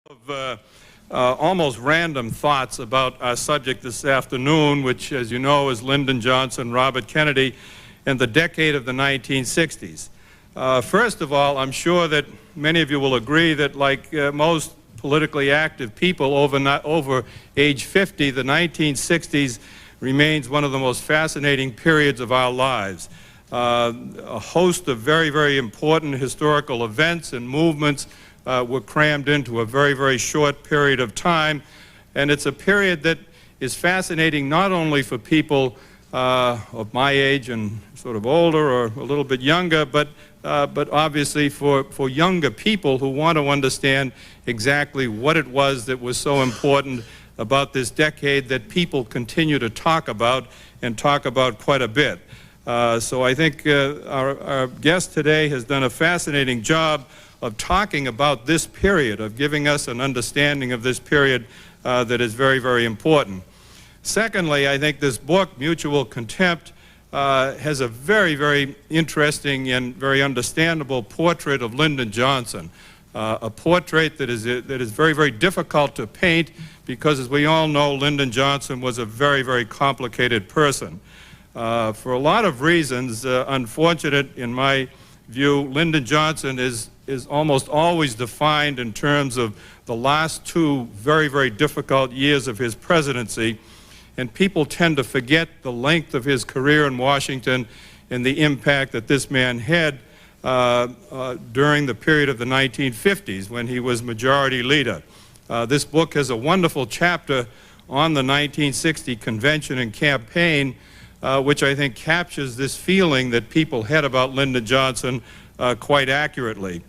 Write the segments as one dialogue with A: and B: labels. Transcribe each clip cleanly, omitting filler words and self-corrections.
A: Of almost random thoughts about our subject this afternoon, which, as you know, is Lyndon Johnson, Robert Kennedy, and the decade of the 1960s. First of all, I'm sure that many of you will agree that, like most politically active people over age 50, the 1960s remains one of the most fascinating periods of our lives. A host of very, very important historical events and movements were crammed into a very, very short period of time. And it's a period that is fascinating not only for people of my age and sort of older or a little bit younger, but obviously for younger people who want to understand exactly what it was that was so important about this decade that people continue to talk about and talk about quite a bit. So I think our guest today has done a fascinating job of talking about this period, of giving us an understanding of this period that is very, very important. Secondly, I think this book, Mutual Contempt, has a very, very interesting and very understandable portrait of Lyndon Johnson, a portrait that is very, very difficult to paint because, as we all know, Lyndon Johnson was a very, very complicated person. For a lot of reasons, unfortunate in my view, Lyndon Johnson is almost always defined in terms of the last two very, very difficult years of his presidency, and people tend to forget the length of his career in Washington and the impact that this man had during the period of the 1950s when he was majority leader. This book has a wonderful chapter on the 1960 convention and campaign, which I think captures this feeling that people had about Lyndon Johnson quite accurately.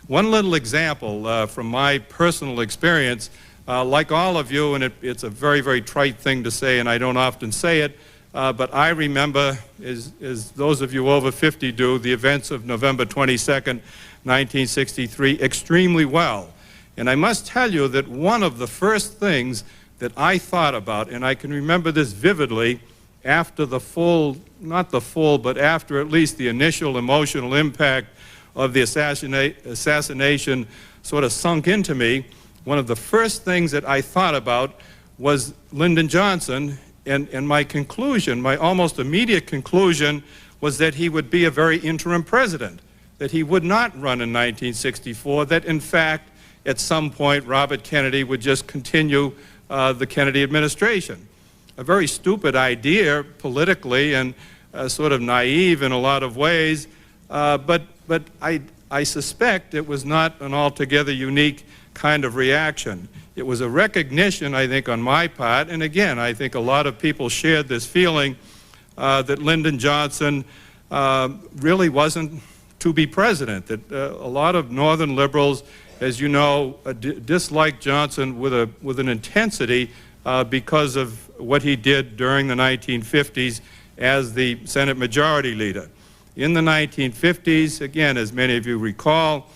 A: One little example from my personal experience, like all of you, and it's a very, very trite thing to say, and I don't often say it, but I remember, as those of you over 50 do, the events of November 22nd, 1963 extremely well. And I must tell you that one of the first things that I thought about, and I can remember this vividly, after the full, not the full, but after at least the initial emotional impact of the assassination sort of sunk into me, one of the first things that I thought about was Lyndon Johnson, and my conclusion, my almost immediate conclusion, was that he would be a very interim president, that he would not run in 1964, that in fact, at some point, Robert Kennedy would just continue the Kennedy administration. A very stupid idea politically and sort of naive in a lot of ways, but I suspect it was not an altogether unique kind of reaction. It was a recognition, I think, on my part, and again, I think a lot of people shared this feeling that Lyndon Johnson really wasn't to be president, that a lot of Northern liberals, as you know, disliked Johnson with an intensity because of what he did during the 1950s as the Senate Majority Leader. In the 1950s, again, as many of you recall,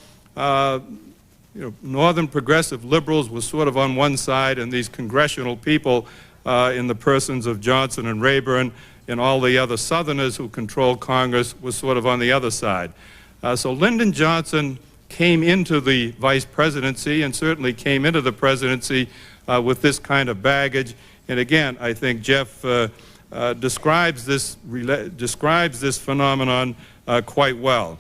A: Northern progressive liberals were sort of on one side, and these congressional people in the persons of Johnson and Rayburn and all the other Southerners who controlled Congress was sort of on the other side. So Lyndon Johnson came into the vice presidency and certainly came into the presidency with this kind of baggage. And again, I think Jeff describes this phenomenon quite well.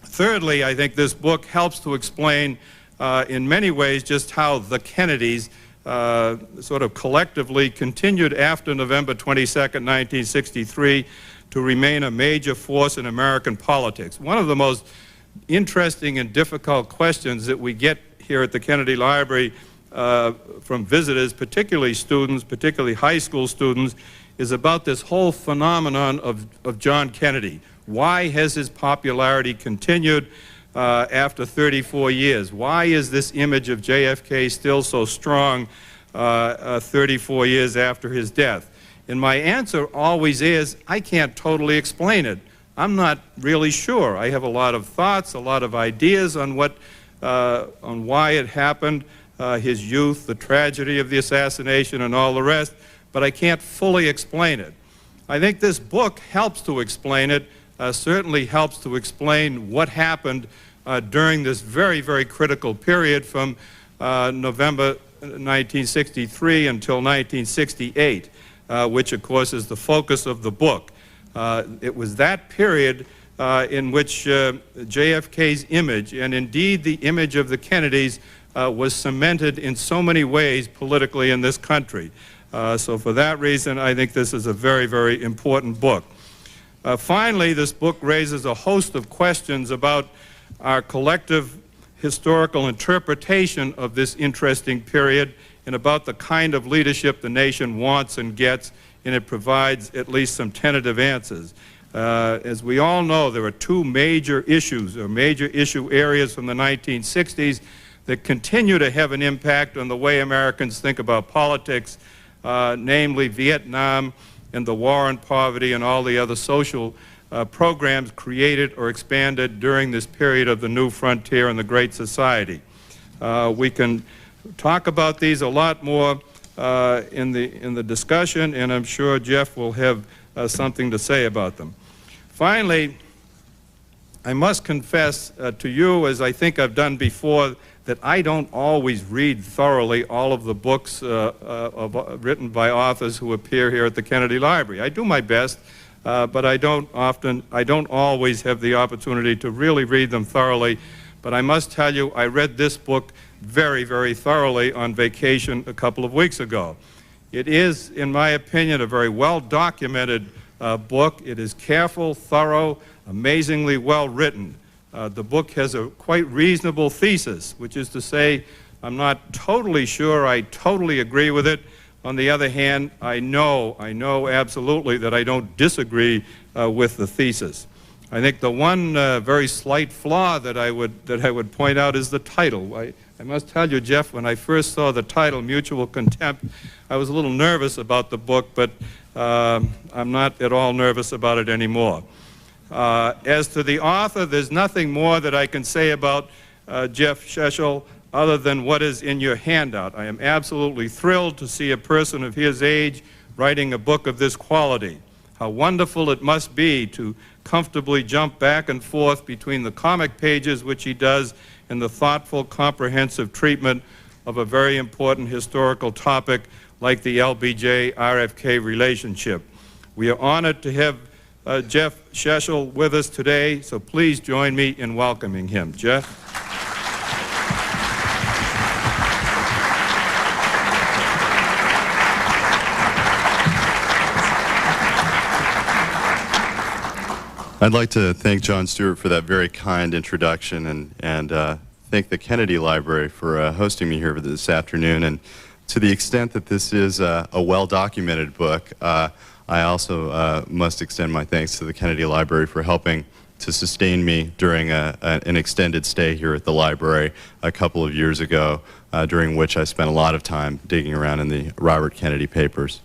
A: Thirdly, I think this book helps to explain in many ways just how the Kennedys sort of collectively continued after November 22nd, 1963 to remain a major force in American politics. One of the most interesting and difficult questions that we get here at the Kennedy Library from visitors, particularly students, particularly high school students, is about this whole phenomenon of John Kennedy. Why has his popularity continued after 34 years? Why is this image of JFK still so strong 34 years after his death? And my answer always is, I can't totally explain it. I'm not really sure. I have a lot of thoughts, a lot of ideas on why it happened, his youth, the tragedy of the assassination, and all the rest, but I can't fully explain it. I think this book helps to explain it, certainly helps to explain what happened during this very, very critical period from November 1963 until 1968, which of course is the focus of the book. It was that period in which JFK's image, and indeed the image of the Kennedys, was cemented in so many ways politically in this country. So for that reason, I think this is a very, very important book. Finally, this book raises a host of questions about our collective historical interpretation of this interesting period and about the kind of leadership the nation wants and gets, and it provides at least some tentative answers. As we all know, there are two major issues, or major issue areas from the 1960s that continue to have an impact on the way Americans think about politics, namely Vietnam and the war on poverty and all the other social programs created or expanded during this period of the new frontier and the Great Society. We can talk about these a lot more in the discussion, and I'm sure Jeff will have something to say about them. Finally, I must confess to you, as I think I've done before, that I don't always read thoroughly all of the books written by authors who appear here at the Kennedy Library. I do my best, but I don't always have the opportunity to really read them thoroughly. But I must tell you, I read this book very, very thoroughly on vacation a couple of weeks ago. It is, in my opinion, a very well-documented book. It is careful, thorough, amazingly well written. The book has a quite reasonable thesis, which is to say, I'm not totally sure I totally agree with it. On the other hand, I know absolutely that I don't disagree with the thesis. I think the one very slight flaw that I would point out is the title. I must tell you, Jeff, when I first saw the title, Mutual Contempt, I was a little nervous about the book, but I'm not at all nervous about it anymore. As to the author, there's nothing more that I can say about Jeff Sheshel other than what is in your handout. I am absolutely thrilled to see a person of his age writing a book of this quality. How wonderful it must be to comfortably jump back and forth between the comic pages, which he does, and the thoughtful, comprehensive treatment of a very important historical topic like the LBJ-RFK relationship. We are honored to have Jeff Sheshel with us today, so please join me in welcoming him. Jeff?
B: I'd like to thank John Stewart for that very kind introduction, and thank the Kennedy Library for hosting me here this afternoon. And to the extent that this is a well-documented book, I also must extend my thanks to the Kennedy Library for helping to sustain me during an extended stay here at the library a couple of years ago, during which I spent a lot of time digging around in the Robert Kennedy papers.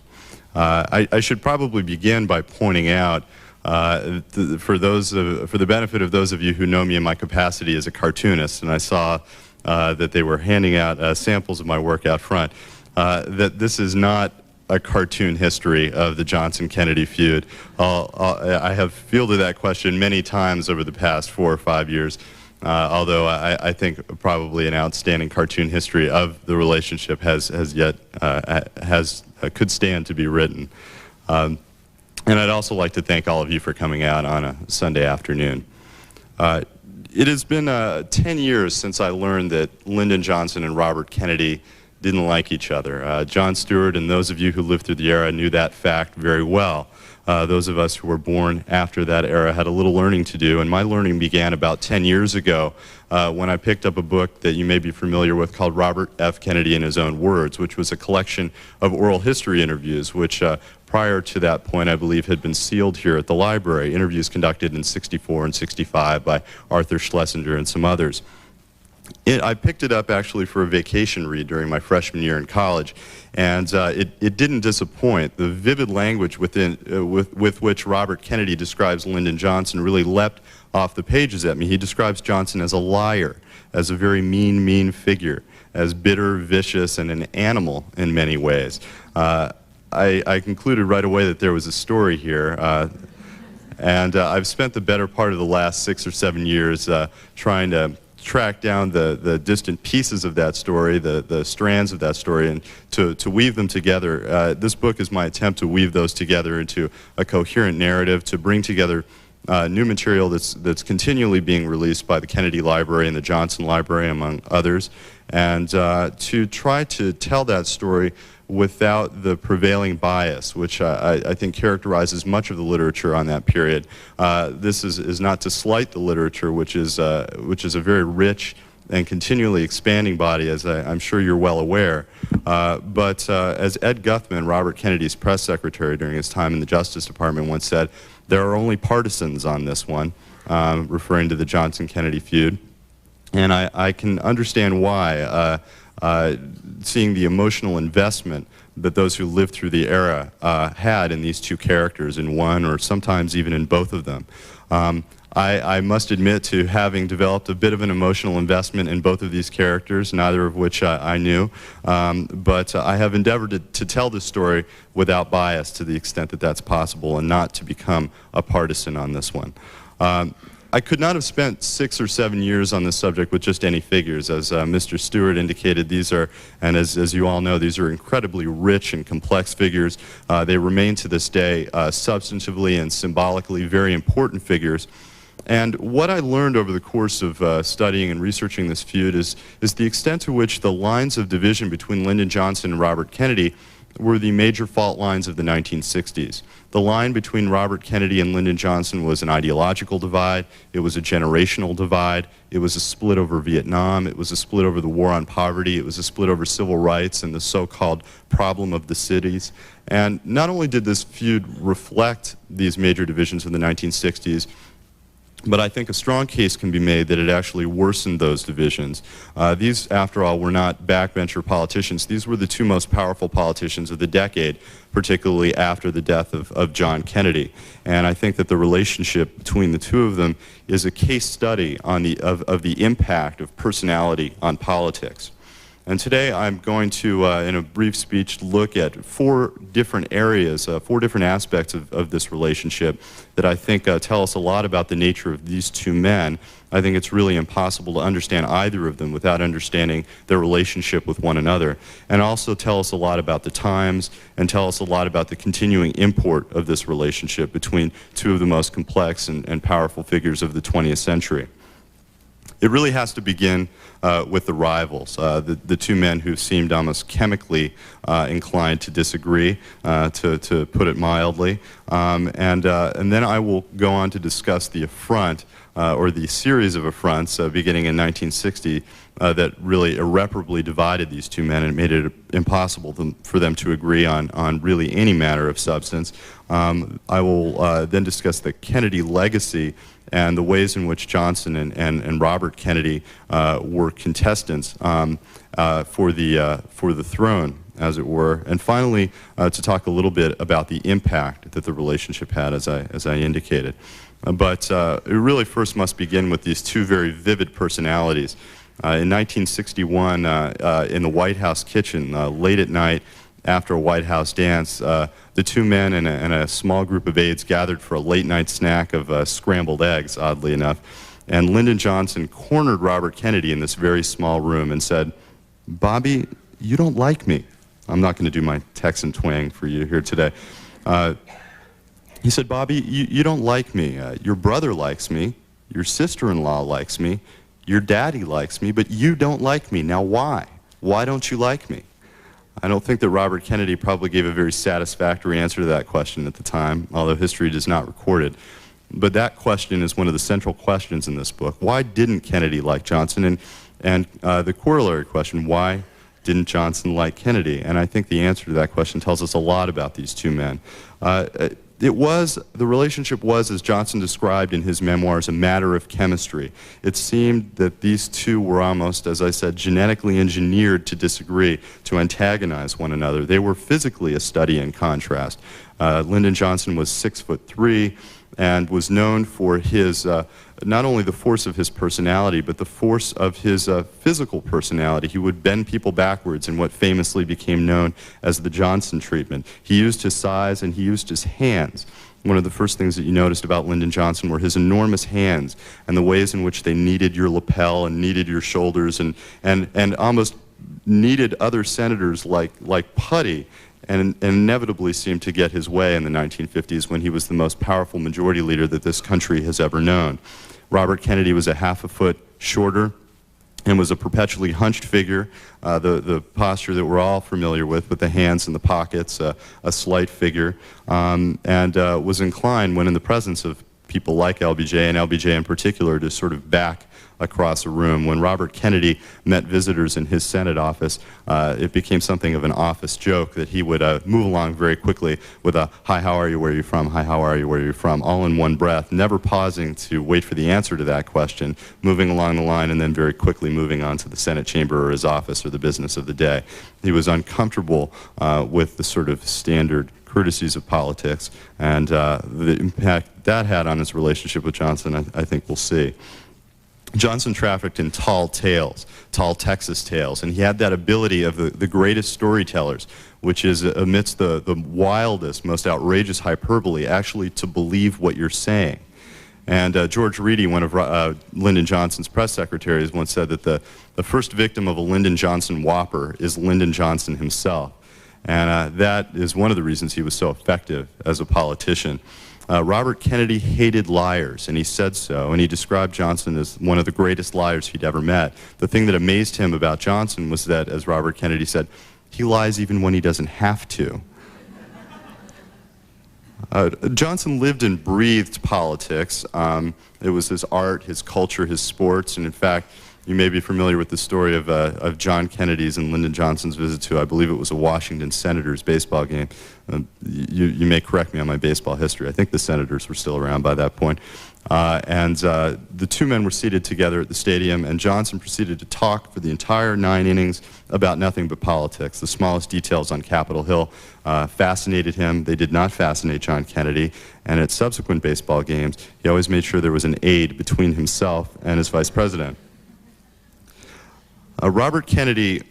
B: I should probably begin by pointing out, for the benefit of those of you who know me in my capacity as a cartoonist, and I saw that they were handing out samples of my work out front, that this is not a cartoon history of the Johnson-Kennedy feud. I have fielded that question many times over the past 4 or 5 years, although I think probably an outstanding cartoon history of the relationship could stand to be written. And I'd also like to thank all of you for coming out on a Sunday afternoon. It has been 10 years since I learned that Lyndon Johnson and Robert Kennedy didn't like each other. John Stewart and those of you who lived through the era knew that fact very well. Those of us who were born after that era had a little learning to do, and my learning began about 10 years ago when I picked up a book that you may be familiar with called Robert F. Kennedy in His Own Words, which was a collection of oral history interviews, which prior to that point I believe had been sealed here at the library, interviews conducted in '64 and '65 by Arthur Schlesinger and some others. I picked it up actually for a vacation read during my freshman year in college, and it didn't disappoint. The vivid language with which Robert Kennedy describes Lyndon Johnson really leapt off the pages at me. He describes Johnson as a liar, as a very mean figure, as bitter, vicious, and an animal in many ways. I concluded right away that there was a story here, and I've spent the better part of the last 6 or 7 years trying to track down the distant pieces of that story, the strands of that story, and to weave them together. This book is my attempt to weave those together into a coherent narrative, to bring together new material that's continually being released by the Kennedy Library and the Johnson Library, among others, and to try to tell that story without the prevailing bias, which I think characterizes much of the literature on that period. This is not to slight the literature, which is a very rich and continually expanding body, as I'm sure you're well aware. But as Ed Guthman, Robert Kennedy's press secretary during his time in the Justice Department, once said, there are only partisans on this one, referring to the Johnson-Kennedy feud. And I can understand why, seeing the emotional investment that those who lived through the era had in these two characters, in one or sometimes even in both of them. I must admit to having developed a bit of an emotional investment in both of these characters, neither of which I knew, but I have endeavored to tell this story without bias to the extent that that's possible, and not to become a partisan on this one. I could not have spent 6 or 7 years on this subject with just any figures. As Mr. Stewart indicated, these are, and as you all know, these are incredibly rich and complex figures. They remain to this day substantively and symbolically very important figures. And what I learned over the course of studying and researching this feud is the extent to which the lines of division between Lyndon Johnson and Robert Kennedy were the major fault lines of the 1960s. The line between Robert Kennedy and Lyndon Johnson was an ideological divide, it was a generational divide, it was a split over Vietnam, it was a split over the war on poverty, it was a split over civil rights and the so-called problem of the cities. And not only did this feud reflect these major divisions of the 1960s, but I think a strong case can be made that it actually worsened those divisions. These, after all, were not backbencher politicians. These were the two most powerful politicians of the decade, particularly after the death of John Kennedy. And I think that the relationship between the two of them is a case study on of the impact of personality on politics. And today I'm going to, in a brief speech, look at 4 different areas, 4 different aspects of this relationship that I think tell us a lot about the nature of these two men. I think it's really impossible to understand either of them without understanding their relationship with one another, and also tell us a lot about the times and tell us a lot about the continuing import of this relationship between two of the most complex and powerful figures of the 20th century. It really has to begin with the rivals, the two men who seemed almost chemically inclined to disagree, to put it mildly. And then I will go on to discuss the affront, or the series of affronts beginning in 1960 that really irreparably divided these two men and made it impossible for them to agree on really any matter of substance. I will then discuss the Kennedy legacy and the ways in which Johnson and Robert Kennedy were contestants for the throne, as it were, and finally to talk a little bit about the impact that the relationship had, as I indicated. But it really first must begin with these two very vivid personalities. In 1961, in the White House kitchen, late at night, after a White House dance, the two men and a small group of aides gathered for a late-night snack of scrambled eggs, oddly enough. And Lyndon Johnson cornered Robert Kennedy in this very small room and said, "Bobby, you don't like me." I'm not going to do my Texan twang for you here today. He said, "Bobby, you don't like me. Your brother likes me. Your sister-in-law likes me. Your daddy likes me, but you don't like me. Now why? Why don't you like me?" I don't think that Robert Kennedy probably gave a very satisfactory answer to that question at the time, although history does not record it. But that question is one of the central questions in this book. Why didn't Kennedy like Johnson? And the corollary question, why didn't Johnson like Kennedy? And I think the answer to that question tells us a lot about these two men. The relationship was, as Johnson described in his memoirs, a matter of chemistry. It seemed that these two were almost, as I said, genetically engineered to disagree, to antagonize one another. They were physically a study in contrast. Lyndon Johnson was 6'3", and was known for his, not only the force of his personality, but the force of his physical personality. He would bend people backwards in what famously became known as the Johnson treatment. He used his size and he used his hands. One of the first things that you noticed about Lyndon Johnson were his enormous hands and the ways in which they kneaded your lapel and kneaded your shoulders and almost kneaded other senators like putty, and inevitably seemed to get his way in the 1950s when he was the most powerful majority leader that this country has ever known. Robert Kennedy was a half a foot shorter and was a perpetually hunched figure, the posture that we're all familiar with the hands in the pockets, a slight figure, and was inclined, when in the presence of people like LBJ, and LBJ in particular, to sort of back across a room. When Robert Kennedy met visitors in his Senate office, it became something of an office joke that he would move along very quickly with a, "Hi, how are you, where are you from? Hi, how are you, where are you from?" all in one breath, never pausing to wait for the answer to that question, moving along the line and then very quickly moving on to the Senate chamber or his office or the business of the day. He was uncomfortable with the sort of standard courtesies of politics, and the impact that had on his relationship with Johnson, I think we'll see. Johnson trafficked in tall tales, tall Texas tales, and he had that ability of the greatest storytellers, which is amidst the wildest, most outrageous hyperbole, actually to believe what you're saying. And George Reedy, one of Lyndon Johnson's press secretaries, once said that the first victim of a Lyndon Johnson whopper is Lyndon Johnson himself. And that is one of the reasons he was so effective as a politician. Robert Kennedy hated liars, and he said so, and he described Johnson as one of the greatest liars he'd ever met. The thing that amazed him about Johnson was that, as Robert Kennedy said, he lies even when he doesn't have to. Johnson lived and breathed politics. It was his art, his culture, his sports, and in fact, you may be familiar with the story of John Kennedy's and Lyndon Johnson's visit to, I believe it was a Washington Senators baseball game. You may correct me on my baseball history. I think the Senators were still around by that point. The two men were seated together at the stadium, and Johnson proceeded to talk for the entire 9 innings about nothing but politics. The smallest details on Capitol Hill fascinated him. They did not fascinate John Kennedy. And at subsequent baseball games, he always made sure there was an aide between himself and his vice president. Robert Kennedy,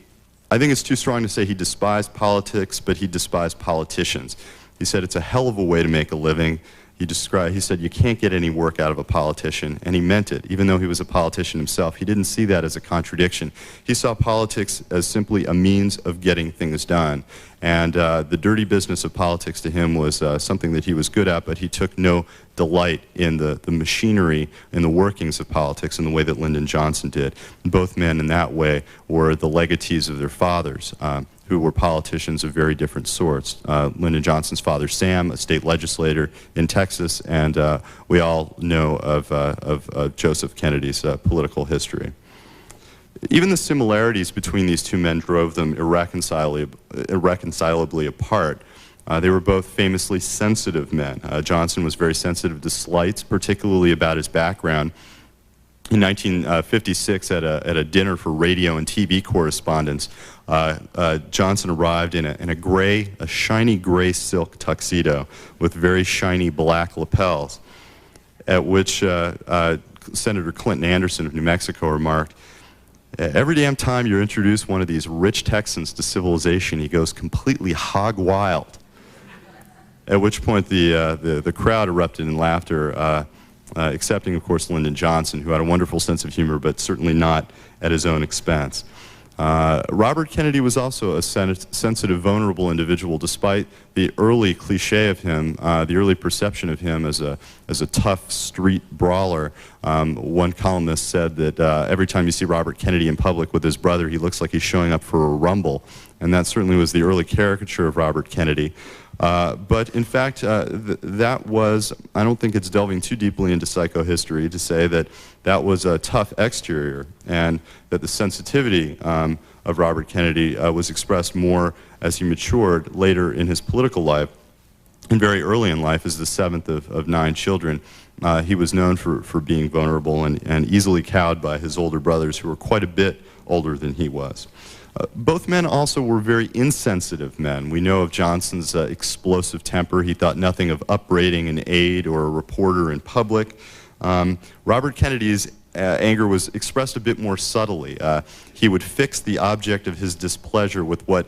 B: I think it's too strong to say he despised politics, but he despised politicians. He said it's a hell of a way to make a living. He said you can't get any work out of a politician, and he meant it. Even though he was a politician himself, he didn't see that as a contradiction. He saw politics as simply a means of getting things done. And the dirty business of politics to him was something that he was good at, but he took no delight in the machinery and the workings of politics in the way that Lyndon Johnson did. Both men in that way were the legatees of their fathers, who were politicians of very different sorts. Lyndon Johnson's father, Sam, a state legislator in Texas, and we all know of Joseph Kennedy's political history. Even the similarities between these two men drove them irreconcilably apart. They were both famously sensitive men. Johnson was very sensitive to slights, particularly about his background. In 1956, at a dinner for radio and TV correspondents, Johnson arrived in a shiny gray silk tuxedo with very shiny black lapels, at which Senator Clinton Anderson of New Mexico remarked, "Every damn time you introduce one of these rich Texans to civilization, he goes completely hog wild." At which point the crowd erupted in laughter, excepting, of course, Lyndon Johnson, who had a wonderful sense of humor, but certainly not at his own expense. Robert Kennedy was also a sensitive, vulnerable individual, despite the early cliche of him, the early perception of him as a tough street brawler. One columnist said that every time you see Robert Kennedy in public with his brother, he looks like he's showing up for a rumble. And that certainly was the early caricature of Robert Kennedy. But in fact, that was, I don't think it's delving too deeply into psychohistory to say that that was a tough exterior, and that the sensitivity of Robert Kennedy was expressed more as he matured later in his political life. And very early in life, as the 7th of 9 children, he was known for being vulnerable and easily cowed by his older brothers, who were quite a bit older than he was. Both men also were very insensitive men. We know of Johnson's explosive temper. He thought nothing of upbraiding an aide or a reporter in public. Robert Kennedy's anger was expressed a bit more subtly. He would fix the object of his displeasure with what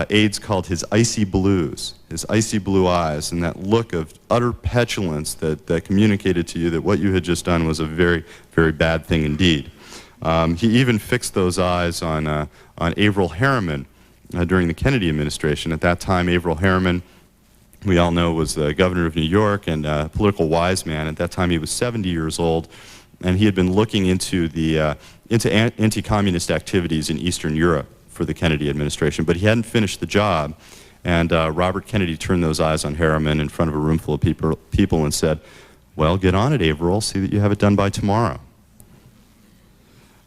B: aides called his icy blues, his icy blue eyes, and that look of utter petulance that communicated to you that what you had just done was a very, very bad thing indeed. He even fixed those eyes on Averell Harriman during the Kennedy administration. At that time, Averell Harriman, we all know, was the governor of New York and a political wise man. At that time, he was 70 years old, and he had been looking into anti-communist activities in Eastern Europe for the Kennedy administration, but he hadn't finished the job. And Robert Kennedy turned those eyes on Harriman in front of a room full of people and said, "Well, get on it, Averell. See that you have it done by tomorrow."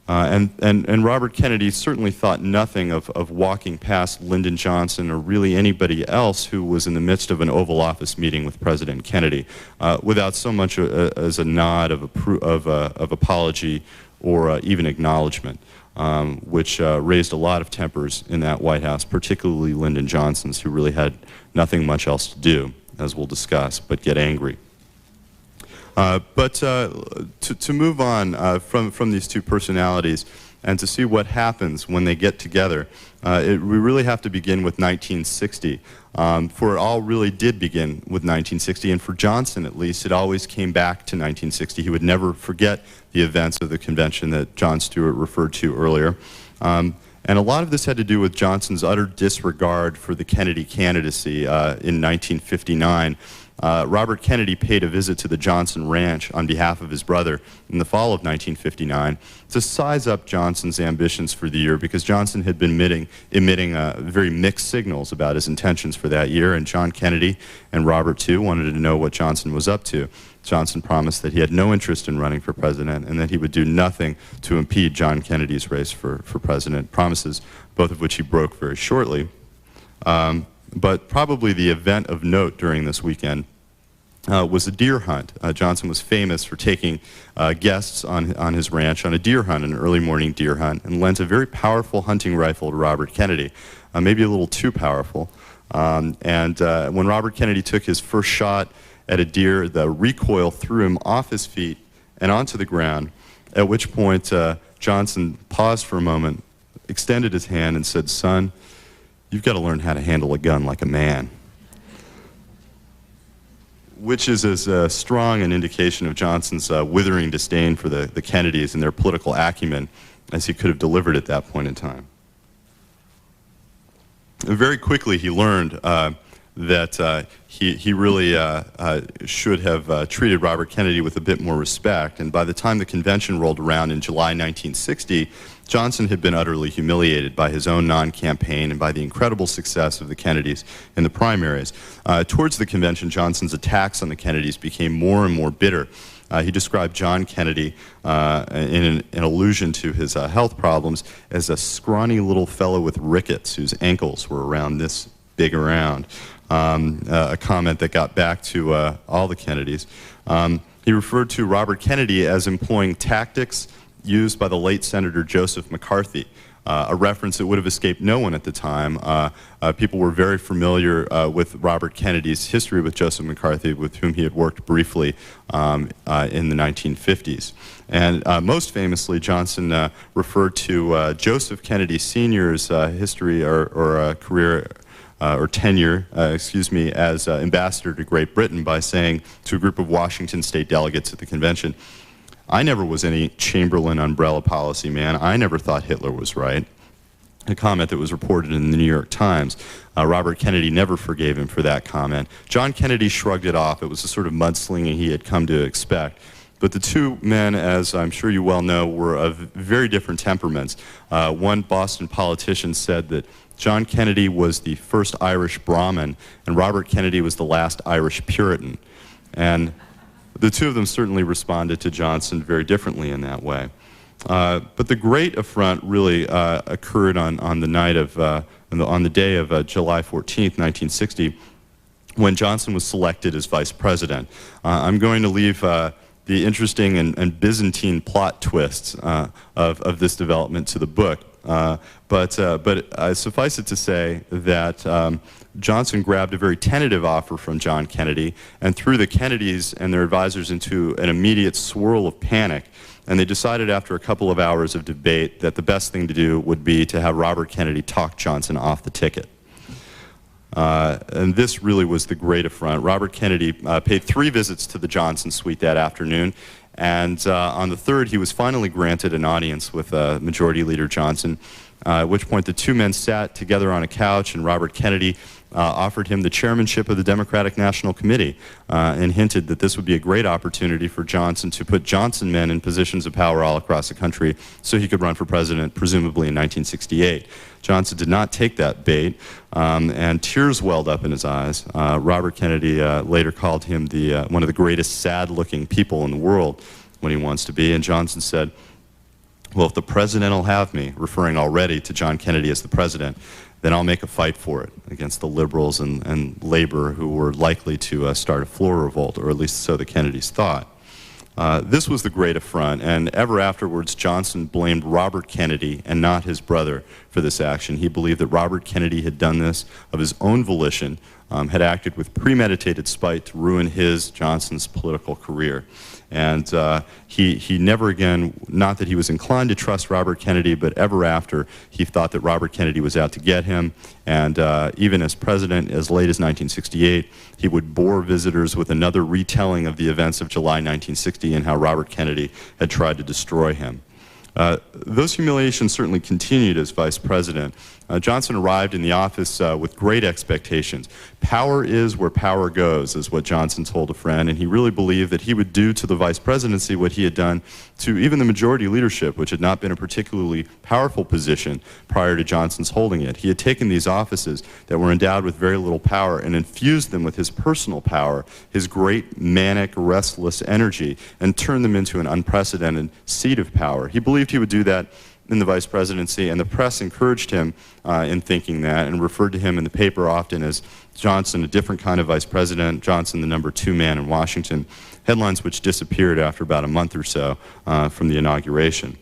B: And Robert Kennedy certainly thought nothing of walking past Lyndon Johnson or really anybody else who was in the midst of an Oval Office meeting with President Kennedy without so much as a nod of apology or even acknowledgement, which raised a lot of tempers in that White House, particularly Lyndon Johnson's, who really had nothing much else to do, as we'll discuss, but get angry. But to move on from these two personalities and to see what happens when they get together, we really have to begin with 1960. For it all really did begin with 1960, and for Johnson at least, it always came back to 1960. He would never forget the events of the convention that John Stewart referred to earlier. And a lot of this had to do with Johnson's utter disregard for the Kennedy candidacy in 1959. Robert Kennedy paid a visit to the Johnson Ranch on behalf of his brother in the fall of 1959 to size up Johnson's ambitions for the year, because Johnson had been emitting very mixed signals about his intentions for that year, and John Kennedy and Robert too wanted to know what Johnson was up to. Johnson promised that he had no interest in running for president and that he would do nothing to impede John Kennedy's race for president, promises both of which he broke very shortly. But probably the event of note during this weekend was a deer hunt. Johnson was famous for taking guests on his ranch on a deer hunt, an early morning deer hunt, and lent a very powerful hunting rifle to Robert Kennedy, maybe a little too powerful. When Robert Kennedy took his first shot at a deer, the recoil threw him off his feet and onto the ground, at which point Johnson paused for a moment, extended his hand and said, "Son, you've got to learn how to handle a gun like a man," which is as strong an indication of Johnson's withering disdain for the Kennedys and their political acumen as he could have delivered at that point in time. Very quickly he learned that he really should have treated Robert Kennedy with a bit more respect, and by the time the convention rolled around in July 1960, Johnson had been utterly humiliated by his own non-campaign and by the incredible success of the Kennedys in the primaries. Towards the convention, Johnson's attacks on the Kennedys became more and more bitter. He described John Kennedy, in an allusion to his health problems, as a scrawny little fellow with rickets whose ankles were around this big around, a comment that got back to all the Kennedys. He referred to Robert Kennedy as employing tactics used by the late Senator Joseph McCarthy, a reference that would have escaped no one at the time. People were very familiar with Robert Kennedy's history with Joseph McCarthy, with whom he had worked briefly in the 1950s. And most famously, Johnson referred to Joseph Kennedy Sr.'s history or career or tenure, as ambassador to Great Britain by saying to a group of Washington state delegates at the convention, "I never was any Chamberlain umbrella policy man. I never thought Hitler was right." A comment that was reported in the New York Times. Robert Kennedy never forgave him for that comment. John Kennedy shrugged it off. It was the sort of mudslinging he had come to expect. But the two men, as I'm sure you well know, were of very different temperaments. One Boston politician said that John Kennedy was the first Irish Brahmin and Robert Kennedy was the last Irish Puritan. And the two of them certainly responded to Johnson very differently in that way. But the great affront really occurred on the night of, on the day of July 14th, 1960, when Johnson was selected as vice president. I'm going to leave the interesting and Byzantine plot twists of this development to the book. But suffice it to say that Johnson grabbed a very tentative offer from John Kennedy and threw the Kennedys and their advisors into an immediate swirl of panic. And they decided after a couple of hours of debate that the best thing to do would be to have Robert Kennedy talk Johnson off the ticket. And this really was the great affront. Robert Kennedy paid 3 visits to the Johnson suite that afternoon, and on the 3rd he was finally granted an audience with Majority Leader Johnson, at which point the 2 men sat together on a couch, and Robert Kennedy offered him the chairmanship of the Democratic National Committee and hinted that this would be a great opportunity for Johnson to put Johnson men in positions of power all across the country so he could run for president, presumably in 1968. Johnson did not take that bait, and tears welled up in his eyes. Robert Kennedy later called him one of the greatest sad-looking people in the world when he wants to be, and Johnson said, "Well, if the president will have me," referring already to John Kennedy as the president, "then I'll make a fight for it against the liberals and labor who were likely to start a floor revolt," or at least so the Kennedys thought. This was the great affront, and ever afterwards Johnson blamed Robert Kennedy and not his brother for this action. He believed that Robert Kennedy had done this of his own volition, had acted with premeditated spite to ruin Johnson's political career. And he never again, not that he was inclined to trust Robert Kennedy, but ever after, he thought that Robert Kennedy was out to get him. And even as president, as late as 1968, he would bore visitors with another retelling of the events of July 1960 and how Robert Kennedy had tried to destroy him. Those humiliations certainly continued as vice president. Johnson arrived in the office with great expectations. Power is where power goes, is what Johnson told a friend, and he really believed that he would do to the vice presidency what he had done to even the majority leadership, which had not been a particularly powerful position prior to Johnson's holding it. He had taken these offices that were endowed with very little power and infused them with his personal power, his great manic, restless energy, and turned them into an unprecedented seat of power. He believed he would do that in the vice presidency, and the press encouraged him in thinking that and referred to him in the paper often as Johnson, a different kind of vice president, Johnson, the number 2 man in Washington, headlines which disappeared after about a month or so from the inauguration.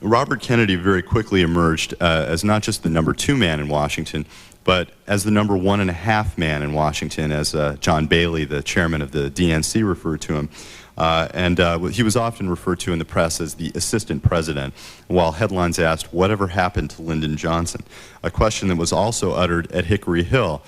B: Robert Kennedy very quickly emerged as not just the number 2 man in Washington, but as the number 1.5 man in Washington, as John Bailey, the chairman of the DNC, referred to him. He was often referred to in the press as the assistant president, while headlines asked, "Whatever happened to Lyndon Johnson?" A question that was also uttered at Hickory Hill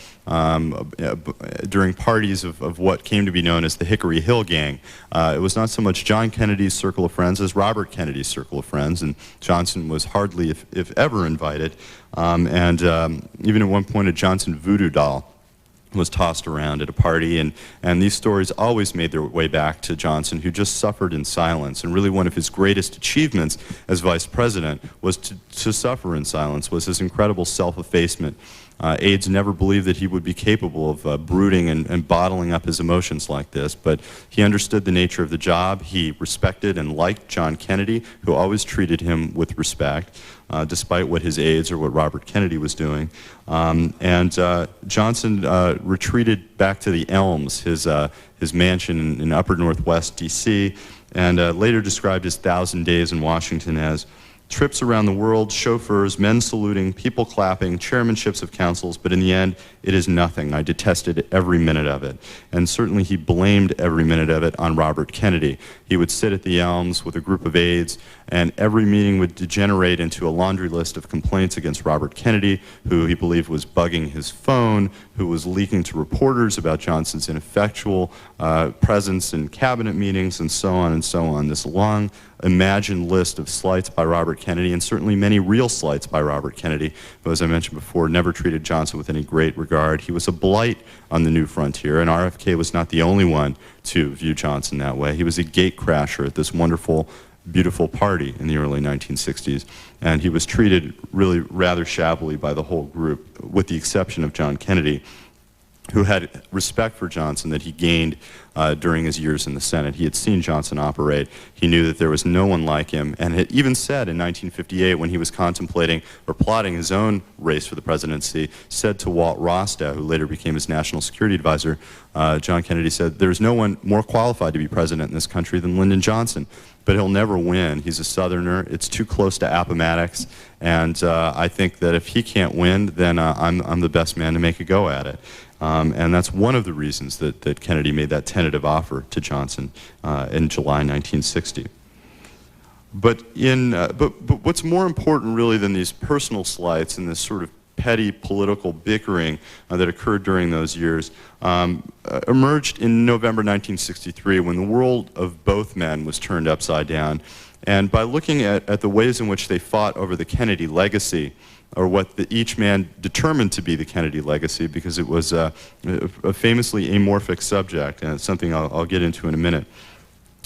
B: during parties of what came to be known as the Hickory Hill Gang. It was not so much John Kennedy's circle of friends as Robert Kennedy's circle of friends, and Johnson was hardly, if ever, invited. Even at one point, a Johnson voodoo doll was tossed around at a party, and these stories always made their way back to Johnson, who just suffered in silence. And really one of his greatest achievements as vice president was to suffer in silence, was his incredible self-effacement. Aides never believed that he would be capable of brooding and bottling up his emotions like this, but he understood the nature of the job. He respected and liked John Kennedy, who always treated him with respect, despite what his aides or what Robert Kennedy was doing. Johnson retreated back to the Elms, his mansion in upper northwest D.C., and later described his 1,000 days in Washington as trips around the world, chauffeurs, men saluting, people clapping, chairmanships of councils, but in the end, it is nothing. I detested every minute of it. And certainly he blamed every minute of it on Robert Kennedy. He would sit at the Elms with a group of aides, and every meeting would degenerate into a laundry list of complaints against Robert Kennedy, who he believed was bugging his phone, who was leaking to reporters about Johnson's ineffectual presence in cabinet meetings, and so on and so on. This long imagined list of slights by Robert Kennedy, and certainly many real slights by Robert Kennedy, who, as I mentioned before, never treated Johnson with any great regard. He was a blight on the new frontier, and RFK was not the only one to view Johnson that way. He was a gatecrasher at this wonderful, beautiful party in the early 1960s, and he was treated really rather shabbily by the whole group, with the exception of John Kennedy, who had respect for Johnson that he gained during his years in the Senate. He had seen Johnson operate. He knew that there was no one like him, and had even said in 1958, when he was contemplating or plotting his own race for the presidency, said to Walt Rostow, who later became his national security advisor, John Kennedy said, "There's no one more qualified to be president in this country than Lyndon Johnson, but he'll never win. He's a Southerner. It's too close to Appomattox, and I think that if he can't win, then I'm the best man to make a go at it." And that's one of the reasons that Kennedy made that tentative offer to Johnson in July 1960. But what's more important really than these personal slights and this sort of petty political bickering that occurred during those years emerged in November 1963, when the world of both men was turned upside down. And by looking at the ways in which they fought over the Kennedy legacy, or what each man determined to be the Kennedy legacy, because it was a famously amorphic subject, and it's something I'll get into in a minute.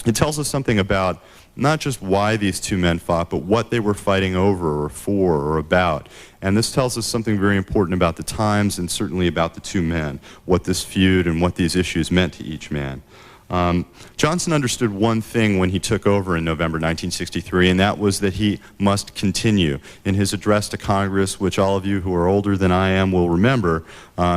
B: It tells us something about not just why these two men fought, but what they were fighting over or for or about. And this tells us something very important about the times, and certainly about the two men, what this feud and what these issues meant to each man. Johnson understood one thing when he took over in November 1963, and that was that he must continue. In his address to Congress, which all of you who are older than I am will remember,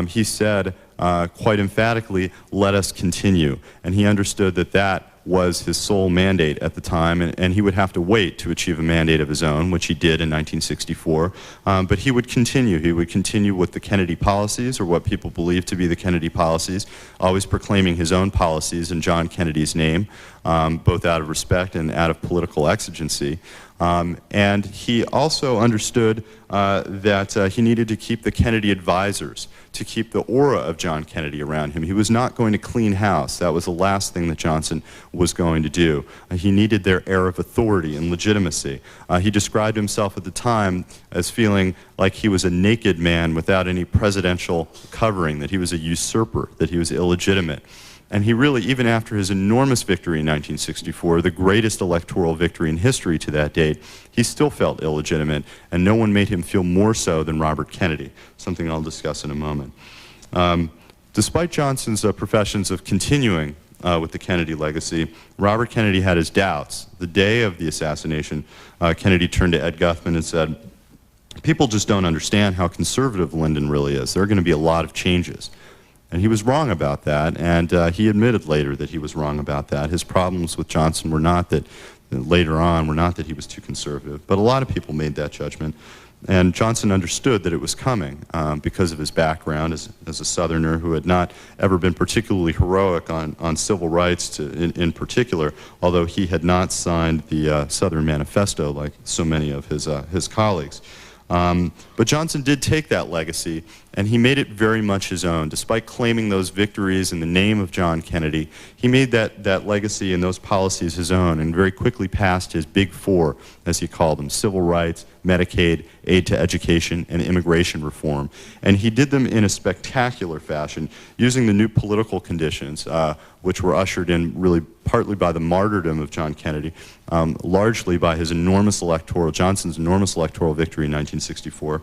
B: he said quite emphatically, "Let us continue." And he understood that that was his sole mandate at the time, and he would have to wait to achieve a mandate of his own, which he did in 1964. But he would continue. He would continue with the Kennedy policies, or what people believed to be the Kennedy policies, always proclaiming his own policies in John Kennedy's name, both out of respect and out of political exigency. And he also understood that he needed to keep the Kennedy advisors, to keep the aura of John Kennedy around him. He was not going to clean house. That was the last thing that Johnson was going to do. He needed their air of authority and legitimacy. He described himself at the time as feeling like he was a naked man without any presidential covering, that he was a usurper, that he was illegitimate. And he really, even after his enormous victory in 1964, the greatest electoral victory in history to that date, he still felt illegitimate, and no one made him feel more so than Robert Kennedy, something I'll discuss in a moment. Despite Johnson's professions of continuing with the Kennedy legacy, Robert Kennedy had his doubts. The day of the assassination, Kennedy turned to Ed Guthman and said, "People just don't understand how conservative Lyndon really is. There are going to be a lot of changes." And he was wrong about that, and he admitted later that he was wrong about that. His problems with Johnson were not that, later on, were not that he was too conservative, but a lot of people made that judgment. And Johnson understood that it was coming because of his background as a Southerner who had not ever been particularly heroic on civil rights in particular, although he had not signed the Southern Manifesto like so many of his colleagues. But Johnson did take that legacy, and he made it very much his own. Despite claiming those victories in the name of John Kennedy, he made that legacy and those policies his own, and very quickly passed his big four, as he called them: civil rights, Medicaid, aid to education, and immigration reform. And he did them in a spectacular fashion, using the new political conditions, which were ushered in really partly by the martyrdom of John Kennedy, largely by his Johnson's enormous electoral victory in 1964.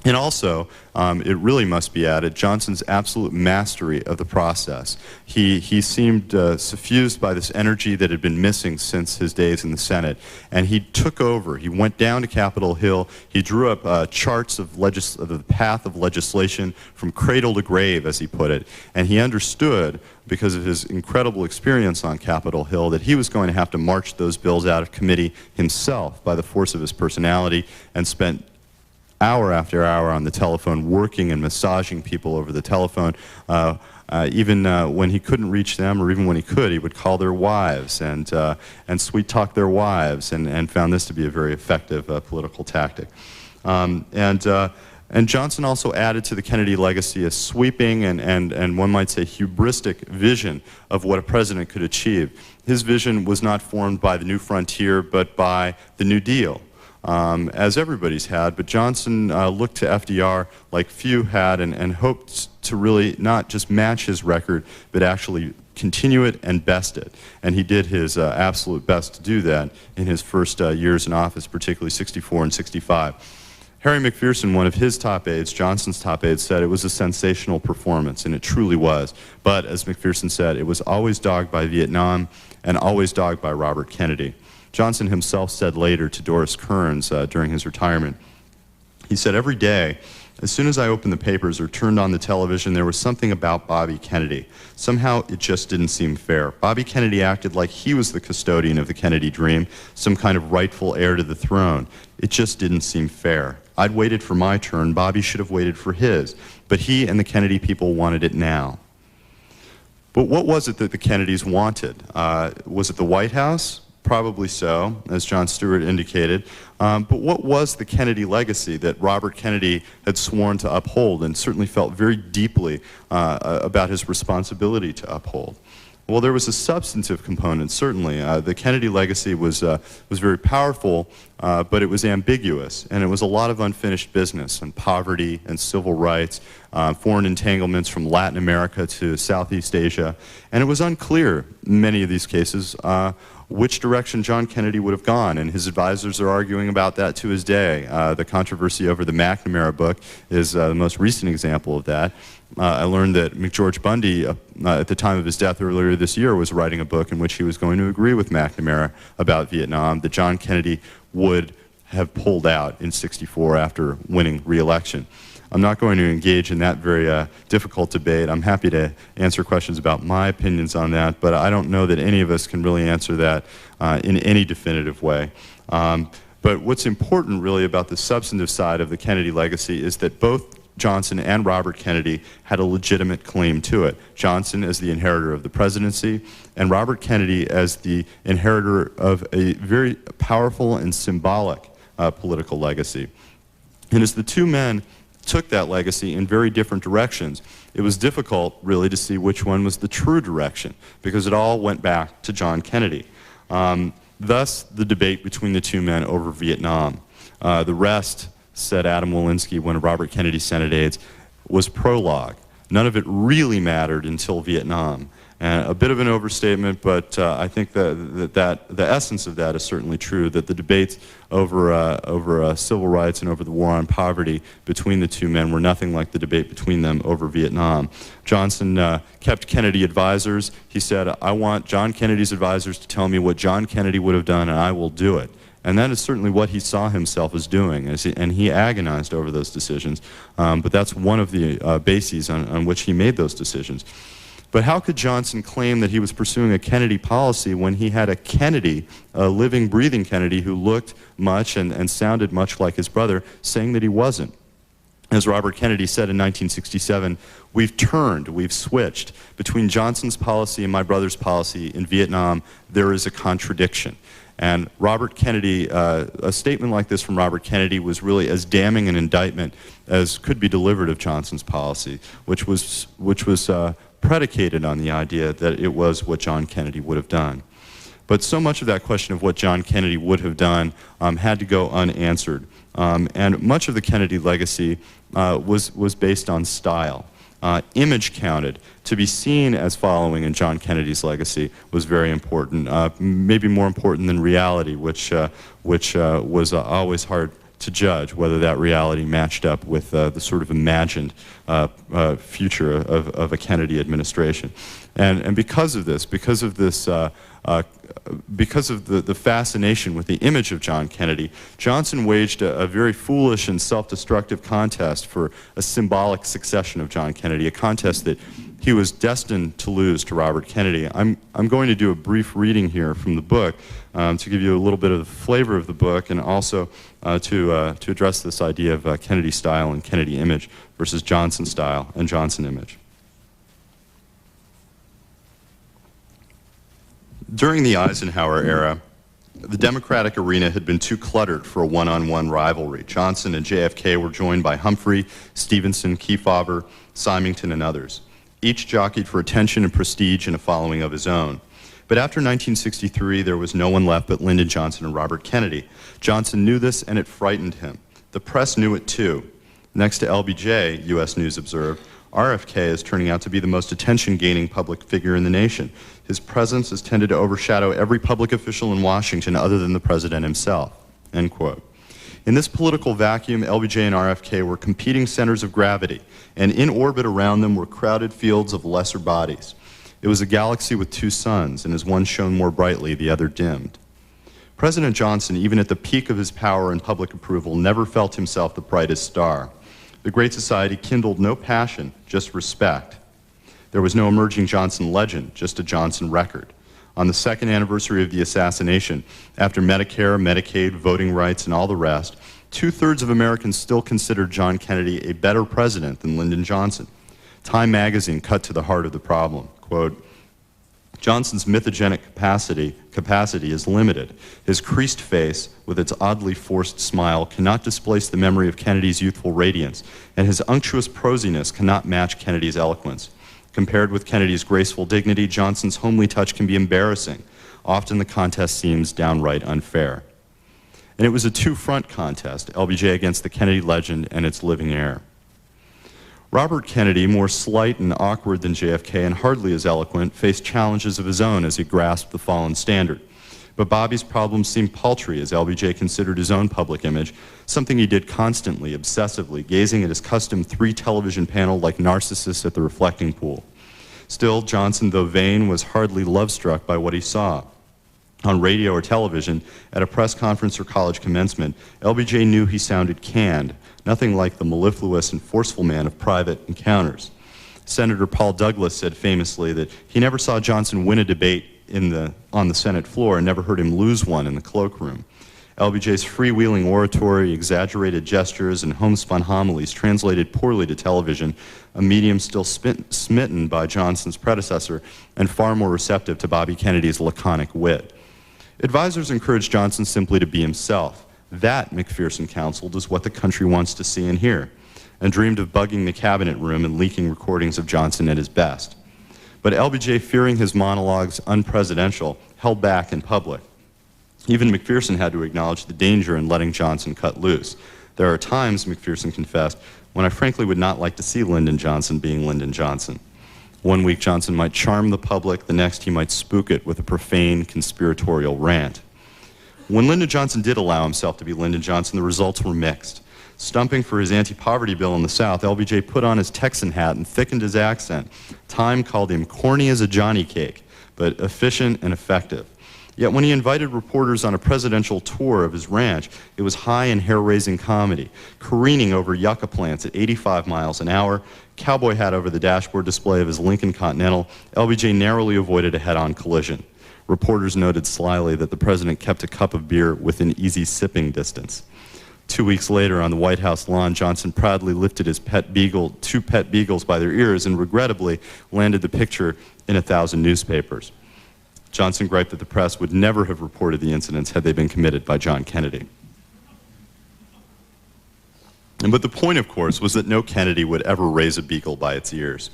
B: And also, it really must be added, Johnson's absolute mastery of the process. He seemed suffused by this energy that had been missing since his days in the Senate, and he took over. He went down to Capitol Hill. He drew up charts of the path of legislation from cradle to grave, as he put it, and he understood, because of his incredible experience on Capitol Hill, that he was going to have to march those bills out of committee himself by the force of his personality, and spent hour after hour on the telephone working and massaging people over the telephone. Even when he couldn't reach them, or even when he could, he would call their wives and sweet-talk their wives, and found this to be a very effective political tactic. And Johnson also added to the Kennedy legacy a sweeping and one might say hubristic vision of what a president could achieve. His vision was not formed by the New Frontier, but by the New Deal. As everybody's had, but Johnson looked to FDR like few had, and hoped to really not just match his record, but actually continue it and best it. And he did his absolute best to do that in his first years in office, particularly 64 and 65. Harry McPherson, one of his top aides, Johnson's top aides, said it was a sensational performance, and it truly was. But, as McPherson said, it was always dogged by Vietnam and always dogged by Robert Kennedy. Johnson himself said later to Doris Kearns during his retirement, he said, "Every day, as soon as I opened the papers or turned on the television, there was something about Bobby Kennedy. Somehow it just didn't seem fair. Bobby Kennedy acted like he was the custodian of the Kennedy dream, some kind of rightful heir to the throne. It just didn't seem fair. I'd waited for my turn. Bobby should have waited for his. But he and the Kennedy people wanted it now." But what was it that the Kennedys wanted? Was it the White House? Probably so, as Jon Stewart indicated. But what was the Kennedy legacy that Robert Kennedy had sworn to uphold and certainly felt very deeply about his responsibility to uphold? Well, there was a substantive component, certainly. The Kennedy legacy was very powerful, but it was ambiguous, and it was a lot of unfinished business and poverty and civil rights, foreign entanglements from Latin America to Southeast Asia, and it was unclear in many of these cases which direction John Kennedy would have gone, and his advisors are arguing about that to his day. The controversy over the McNamara book is the most recent example of that. I learned that McGeorge Bundy, at the time of his death earlier this year, was writing a book in which he was going to agree with McNamara about Vietnam, that John Kennedy would have pulled out in '64 after winning re-election. I'm not going to engage in that very difficult debate. I'm happy to answer questions about my opinions on that, but I don't know that any of us can really answer that in any definitive way. But what's important really about the substantive side of the Kennedy legacy is that both Johnson and Robert Kennedy had a legitimate claim to it. Johnson as the inheritor of the presidency, and Robert Kennedy as the inheritor of a very powerful and symbolic political legacy. And as the two men took that legacy in very different directions, it was difficult really to see which one was the true direction, because it all went back to John Kennedy. Thus, the debate between the two men over Vietnam. The rest, said Adam Walensky, one of Robert Kennedy's Senate aides, was prologue. None of it really mattered until Vietnam. And a bit of an overstatement, but I think that the essence of that is certainly true, that the debates over civil rights and over the war on poverty between the two men were nothing like the debate between them over Vietnam. Johnson kept Kennedy advisors. He said, "I want John Kennedy's advisors to tell me what John Kennedy would have done, and I will do it." And that is certainly what he saw himself as doing, and he agonized over those decisions. But that's one of the bases on which he made those decisions. But how could Johnson claim that he was pursuing a Kennedy policy when he had a Kennedy, a living, breathing Kennedy, who looked much and sounded much like his brother, saying that he wasn't? As Robert Kennedy said in 1967, "We've turned, we've switched. Between Johnson's policy and my brother's policy in Vietnam, there is a contradiction." And Robert Kennedy, a statement like this from Robert Kennedy was really as damning an indictment as could be delivered of Johnson's policy, which was predicated on the idea that it was what John Kennedy would have done. But so much of that question of what John Kennedy would have done had to go unanswered. And much of the Kennedy legacy was based on style. Image counted. To be seen as following in John Kennedy's legacy was very important, maybe more important than reality, which was always hard to judge whether that reality matched up with the sort of imagined future of a Kennedy administration. And because of this, because of the fascination with the image of John Kennedy, Johnson waged a very foolish and self-destructive contest for a symbolic succession of John Kennedy, a contest that he was destined to lose to Robert Kennedy. I'm going to do a brief reading here from the book to give you a little bit of the flavor of the book, and also to address this idea of Kennedy style and Kennedy image versus Johnson style and Johnson image. During the Eisenhower era, the Democratic arena had been too cluttered for a one-on-one rivalry. Johnson and JFK were joined by Humphrey, Stevenson, Kefauver, Symington, and others. Each jockeyed for attention and prestige and a following of his own. But after 1963, there was no one left but Lyndon Johnson and Robert Kennedy. Johnson knew this, and it frightened him. The press knew it too. Next to LBJ, U.S. News observed, RFK is turning out to be the most attention-gaining public figure in the nation. His presence has tended to overshadow every public official in Washington other than the president himself, end quote. In this political vacuum, LBJ and RFK were competing centers of gravity, and in orbit around them were crowded fields of lesser bodies. It was a galaxy with two suns, and as one shone more brightly, the other dimmed. President Johnson, even at the peak of his power and public approval, never felt himself the brightest star. The Great Society kindled no passion, just respect. There was no emerging Johnson legend, just a Johnson record. On the second anniversary of the assassination, after Medicare, Medicaid, voting rights, and all the rest, 2/3 of Americans still considered John Kennedy a better president than Lyndon Johnson. Time magazine cut to the heart of the problem. Quote, Johnson's mythogenic capacity is limited. His creased face, with its oddly forced smile, cannot displace the memory of Kennedy's youthful radiance, and his unctuous prosiness cannot match Kennedy's eloquence. Compared with Kennedy's graceful dignity, Johnson's homely touch can be embarrassing. Often the contest seems downright unfair. And it was a two-front contest, LBJ against the Kennedy legend and its living heir. Robert Kennedy, more slight and awkward than JFK and hardly as eloquent, faced challenges of his own as he grasped the fallen standard. But Bobby's problems seemed paltry as LBJ considered his own public image, something he did constantly, obsessively, gazing at his custom 3-television panel like Narcissus at the reflecting pool. Still, Johnson, though vain, was hardly love-struck by what he saw. On radio or television, at a press conference or college commencement, LBJ knew he sounded canned, nothing like the mellifluous and forceful man of private encounters. Senator Paul Douglas said famously that he never saw Johnson win a debate on the Senate floor and never heard him lose one in the cloakroom. LBJ's freewheeling oratory, exaggerated gestures, and homespun homilies translated poorly to television, a medium still smitten by Johnson's predecessor and far more receptive to Bobby Kennedy's laconic wit. Advisors encouraged Johnson simply to be himself. That, McPherson counseled, is what the country wants to see and hear, and dreamed of bugging the cabinet room and leaking recordings of Johnson at his best. But LBJ, fearing his monologues unpresidential, held back in public. Even McPherson had to acknowledge the danger in letting Johnson cut loose. There are times, McPherson confessed, when I frankly would not like to see Lyndon Johnson being Lyndon Johnson. One week Johnson might charm the public, the next he might spook it with a profane, conspiratorial rant. When Lyndon Johnson did allow himself to be Lyndon Johnson, the results were mixed. Stumping for his anti-poverty bill in the South, LBJ put on his Texan hat and thickened his accent. Time called him corny as a Johnny cake, but efficient and effective. Yet when he invited reporters on a presidential tour of his ranch, it was high and hair-raising comedy, careening over yucca plants at 85 miles an hour, cowboy hat over the dashboard display of his Lincoln Continental. LBJ narrowly avoided a head-on collision. Reporters noted slyly that the president kept a cup of beer within easy sipping distance. 2 weeks later, on the White House lawn, Johnson proudly lifted his two pet beagles by their ears and regrettably landed the picture in 1,000 newspapers. Johnson griped that the press would never have reported the incidents had they been committed by John Kennedy. But the point, of course, was that no Kennedy would ever raise a beagle by its ears.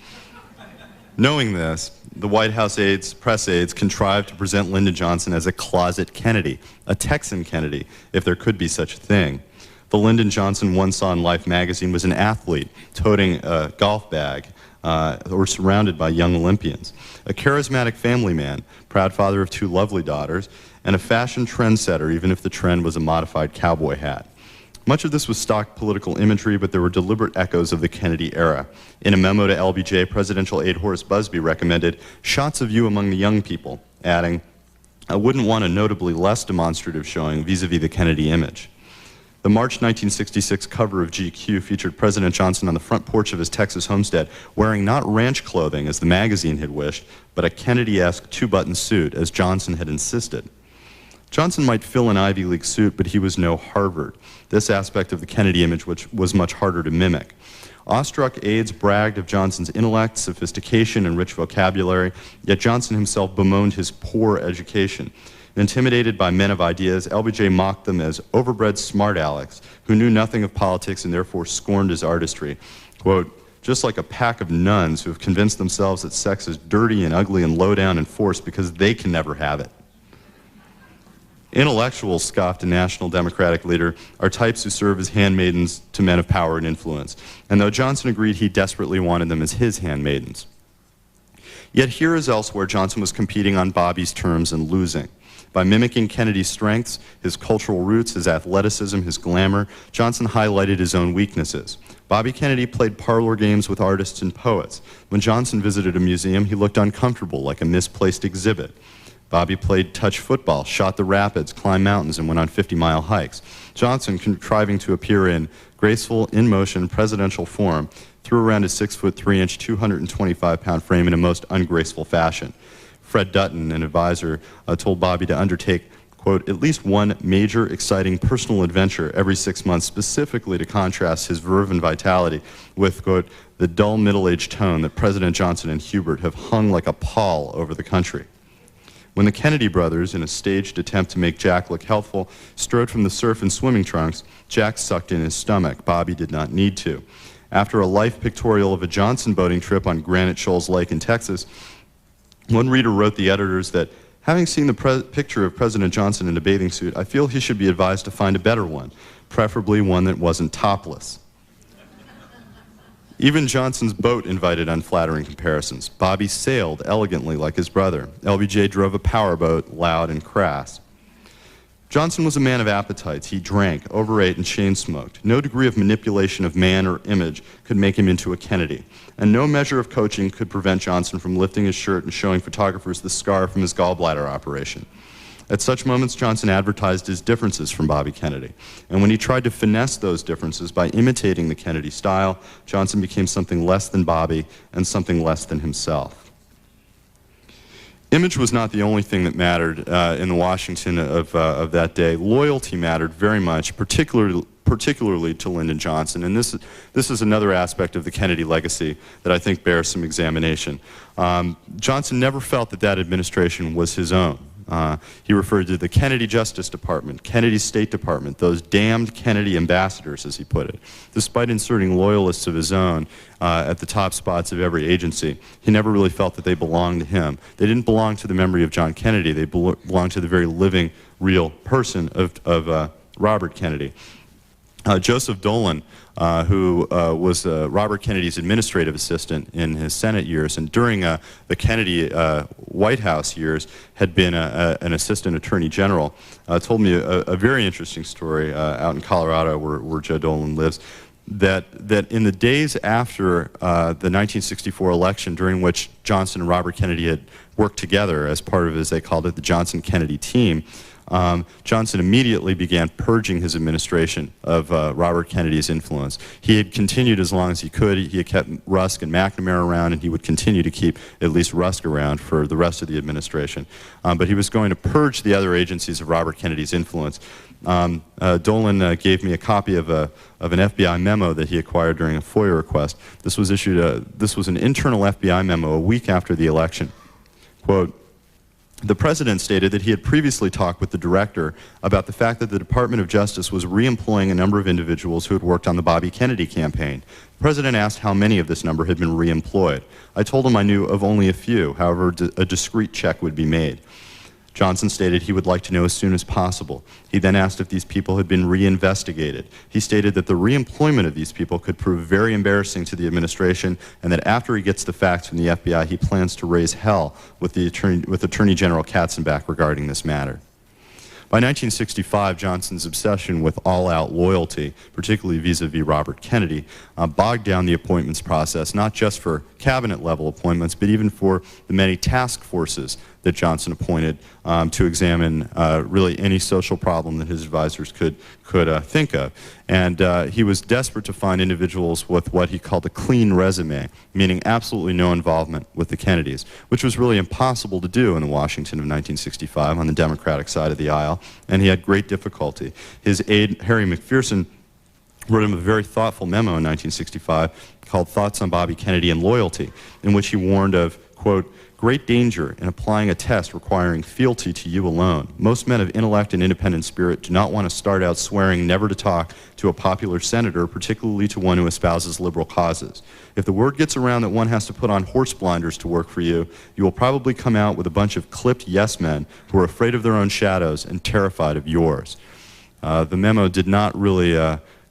B: Knowing this, the White House aides, press aides, contrived to present Lyndon Johnson as a closet Kennedy, a Texan Kennedy, if there could be such a thing. The Lyndon Johnson one saw in Life magazine was an athlete toting a golf bag or surrounded by young Olympians, a charismatic family man, proud father of 2 lovely daughters, and a fashion trendsetter, even if the trend was a modified cowboy hat. Much of this was stock political imagery, but there were deliberate echoes of the Kennedy era. In a memo to LBJ, presidential aide Horace Busby recommended shots of you among the young people, adding, I wouldn't want a notably less demonstrative showing vis-a-vis the Kennedy image. The March 1966 cover of GQ featured President Johnson on the front porch of his Texas homestead, wearing not ranch clothing, as the magazine had wished, but a Kennedy-esque 2-button suit, as Johnson had insisted. Johnson might fill an Ivy League suit, but he was no Harvard. This aspect of the Kennedy image was much harder to mimic. Awestruck aides bragged of Johnson's intellect, sophistication, and rich vocabulary, yet Johnson himself bemoaned his poor education. Intimidated by men of ideas, LBJ mocked them as overbred smart alecks who knew nothing of politics and therefore scorned his artistry. Quote, just like a pack of nuns who have convinced themselves that sex is dirty and ugly and low down and forced because they can never have it. Intellectuals, scoffed a national Democratic leader, are types who serve as handmaidens to men of power and influence. And though Johnson agreed, he desperately wanted them as his handmaidens. Yet here as elsewhere, Johnson was competing on Bobby's terms and losing. By mimicking Kennedy's strengths, his cultural roots, his athleticism, his glamour, Johnson highlighted his own weaknesses. Bobby Kennedy played parlor games with artists and poets. When Johnson visited a museum, he looked uncomfortable, like a misplaced exhibit. Bobby played touch football, shot the rapids, climbed mountains, and went on 50-mile hikes. Johnson, contriving to appear in graceful, in-motion, presidential form, threw around his 6'3", 225-pound frame in a most ungraceful fashion. Fred Dutton, an advisor, told Bobby to undertake, quote, at least one major, exciting personal adventure every 6 months, specifically to contrast his verve and vitality with, quote, the dull middle-aged tone that President Johnson and Hubert have hung like a pall over the country. When the Kennedy brothers, in a staged attempt to make Jack look healthful, strode from the surf in swimming trunks, Jack sucked in his stomach. Bobby did not need to. After a life pictorial of a Johnson boating trip on Granite Shoals Lake in Texas, one reader wrote the editors that, having seen the picture of President Johnson in a bathing suit, I feel he should be advised to find a better one, preferably one that wasn't topless. Even Johnson's boat invited unflattering comparisons. Bobby sailed elegantly like his brother. LBJ drove a powerboat, loud and crass. Johnson was a man of appetites. He drank, overate, and chain-smoked. No degree of manipulation of man or image could make him into a Kennedy. And no measure of coaching could prevent Johnson from lifting his shirt and showing photographers the scar from his gallbladder operation. At such moments, Johnson advertised his differences from Bobby Kennedy. And when he tried to finesse those differences by imitating the Kennedy style, Johnson became something less than Bobby and something less than himself. Image was not the only thing that mattered in the Washington of that day. Loyalty mattered very much, particularly to Lyndon Johnson. And this is another aspect of the Kennedy legacy that I think bears some examination. Johnson never felt that that administration was his own. He referred to the Kennedy Justice Department, Kennedy State Department, those damned Kennedy ambassadors, as he put it. Despite inserting loyalists of his own at the top spots of every agency, he never really felt that they belonged to him. They didn't belong to the memory of John Kennedy. They belonged to the very living, real person of Robert Kennedy. Joseph Dolan, who was Robert Kennedy's administrative assistant in his Senate years, and during the Kennedy White House years had been an assistant attorney general, told me a very interesting story out in Colorado where Joe Dolan lives, that in the days after the 1964 election, during which Johnson and Robert Kennedy had worked together as part of, as they called it, the Johnson-Kennedy team, Johnson immediately began purging his administration of Robert Kennedy's influence. He had continued as long as he could. He had kept Rusk and McNamara around, and he would continue to keep at least Rusk around for the rest of the administration. But he was going to purge the other agencies of Robert Kennedy's influence. Dolan gave me a copy of an FBI memo that he acquired during a FOIA request. This was an internal FBI memo a week after the election. Quote, the president stated that he had previously talked with the director about the fact that the Department of Justice was reemploying a number of individuals who had worked on the Bobby Kennedy campaign. The president asked how many of this number had been reemployed. I told him I knew of only a few, however, a discreet check would be made. Johnson stated he would like to know as soon as possible. He then asked if these people had been reinvestigated. He stated that the reemployment of these people could prove very embarrassing to the administration, and that after he gets the facts from the FBI, he plans to raise hell with Attorney General Katzenbach regarding this matter. By 1965, Johnson's obsession with all-out loyalty, particularly vis-a-vis Robert Kennedy, bogged down the appointments process, not just for cabinet-level appointments, but even for the many task forces that Johnson appointed to examine really any social problem that his advisors could think of. And he was desperate to find individuals with what he called a clean resume, meaning absolutely no involvement with the Kennedys, which was really impossible to do in the Washington of 1965 on the Democratic side of the aisle, and he had great difficulty. His aide, Harry McPherson, wrote him a very thoughtful memo in 1965 called Thoughts on Bobby Kennedy and Loyalty, in which he warned of, quote, great danger in applying a test requiring fealty to you alone. Most men of intellect and independent spirit do not want to start out swearing never to talk to a popular senator, particularly to one who espouses liberal causes. If the word gets around that one has to put on horse blinders to work for you, you will probably come out with a bunch of clipped yes men who are afraid of their own shadows and terrified of yours. The memo did not really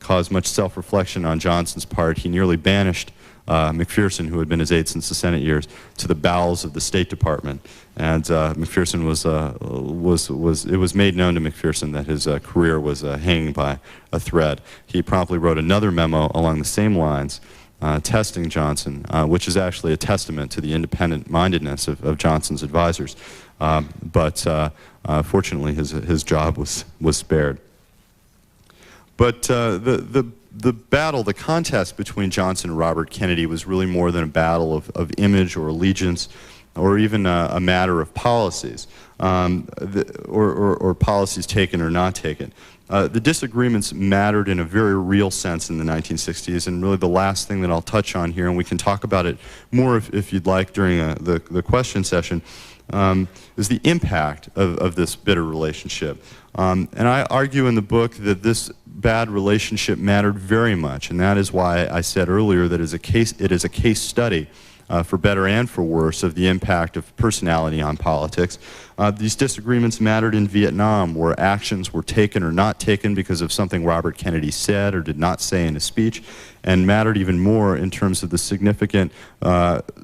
B: caused much self-reflection on Johnson's part. He nearly banished McPherson, who had been his aide since the Senate years, to the bowels of the State Department. And McPherson it was made known to McPherson that his career was hanging by a thread. He promptly wrote another memo along the same lines, testing Johnson, which is actually a testament to the independent-mindedness of Johnson's advisors. But fortunately, his job was spared. But the battle, the contest between Johnson and Robert Kennedy was really more than a battle of image or allegiance, or even a matter of policies, or policies taken or not taken. The disagreements mattered in a very real sense in the 1960s, and really the last thing that I'll touch on here, and we can talk about it more if you'd like during the question session, is the impact of this bitter relationship. And I argue in the book that this bad relationship mattered very much, and that is why I said earlier that it is a case study, for better and for worse, of the impact of personality on politics. These disagreements mattered in Vietnam, where actions were taken or not taken because of something Robert Kennedy said or did not say in a speech, and mattered even more in terms of the significant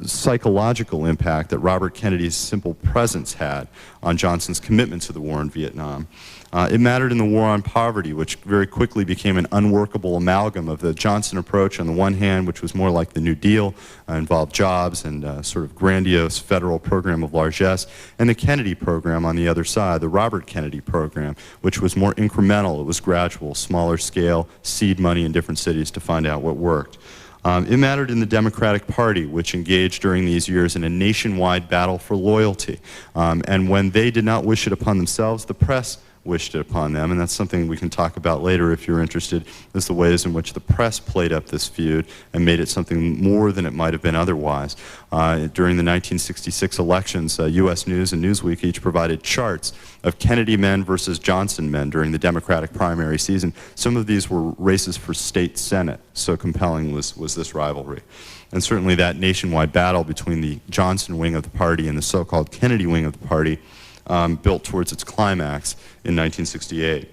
B: psychological impact that Robert Kennedy's simple presence had on Johnson's commitment to the war in Vietnam. It mattered in the war on poverty, which very quickly became an unworkable amalgam of the Johnson approach on the one hand, which was more like the New Deal, involved jobs and sort of grandiose federal program of largesse, and the Kennedy program on the other side, the Robert Kennedy program, which was more incremental, it was gradual, smaller scale, seed money in different cities to find out what worked. It mattered in the Democratic Party, which engaged during these years in a nationwide battle for loyalty. And when they did not wish it upon themselves, the press wished it upon them, and that's something we can talk about later if you're interested, is the ways in which the press played up this feud and made it something more than it might have been otherwise. During the 1966 elections, U.S. News and Newsweek each provided charts of Kennedy men versus Johnson men during the Democratic primary season. Some of these were races for state senate, so compelling was this rivalry. And certainly that nationwide battle between the Johnson wing of the party and the so-called Kennedy wing of the party built towards its climax in 1968.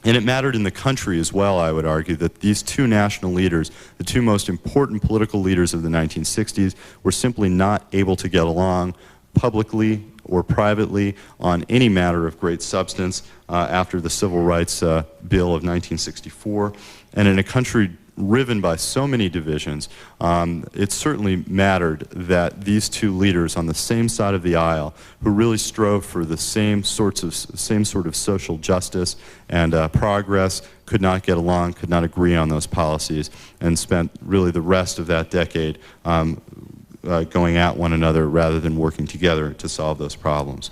B: And it mattered in the country as well, I would argue, that these two national leaders, the two most important political leaders of the 1960s, were simply not able to get along publicly or privately on any matter of great substance after the Civil Rights Bill of 1964. And in a country riven by so many divisions, it certainly mattered that these two leaders on the same side of the aisle, who really strove for the same sort of social justice and progress, could not get along, could not agree on those policies, and spent really the rest of that decade going at one another rather than working together to solve those problems.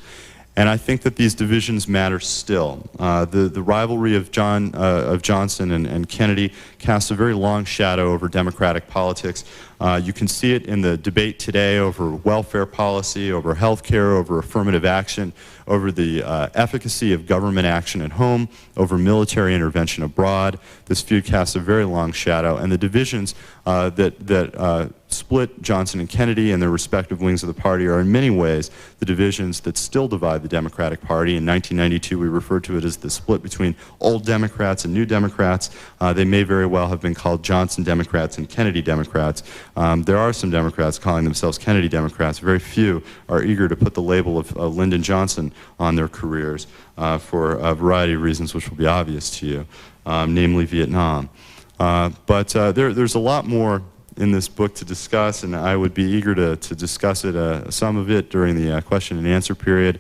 B: And I think that these divisions matter still. The rivalry of Johnson and Kennedy casts a very long shadow over Democratic politics. You can see it in the debate today over welfare policy, over health care, over affirmative action, over the efficacy of government action at home, over military intervention abroad. This feud casts a very long shadow, and the divisions that split Johnson and Kennedy and their respective wings of the party are in many ways the divisions that still divide the Democratic Party. In 1992, we referred to it as the split between old Democrats and new Democrats. They may very well have been called Johnson Democrats and Kennedy Democrats. There are some Democrats calling themselves Kennedy Democrats. Very few are eager to put the label of Lyndon Johnson on their careers for a variety of reasons which will be obvious to you, namely Vietnam. But there's a lot more in this book to discuss, and I would be eager to discuss it, some of it during the question and answer period.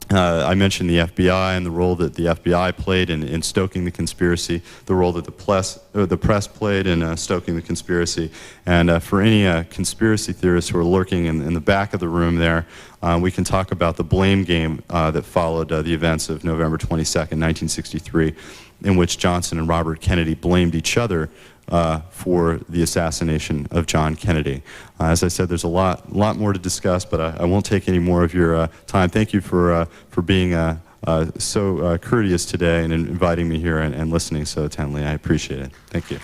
B: I mentioned the FBI and the role that the FBI played in stoking the conspiracy, the role that the press played in stoking the conspiracy. And for any conspiracy theorists who are lurking in the back of the room there, we can talk about the blame game that followed the events of November 22nd, 1963, in which Johnson and Robert Kennedy blamed each other for the assassination of John Kennedy. As I said, there's a lot more to discuss, but I won't take any more of your time. Thank you for being so courteous today and inviting me here and listening so attentively. I appreciate it. Thank you.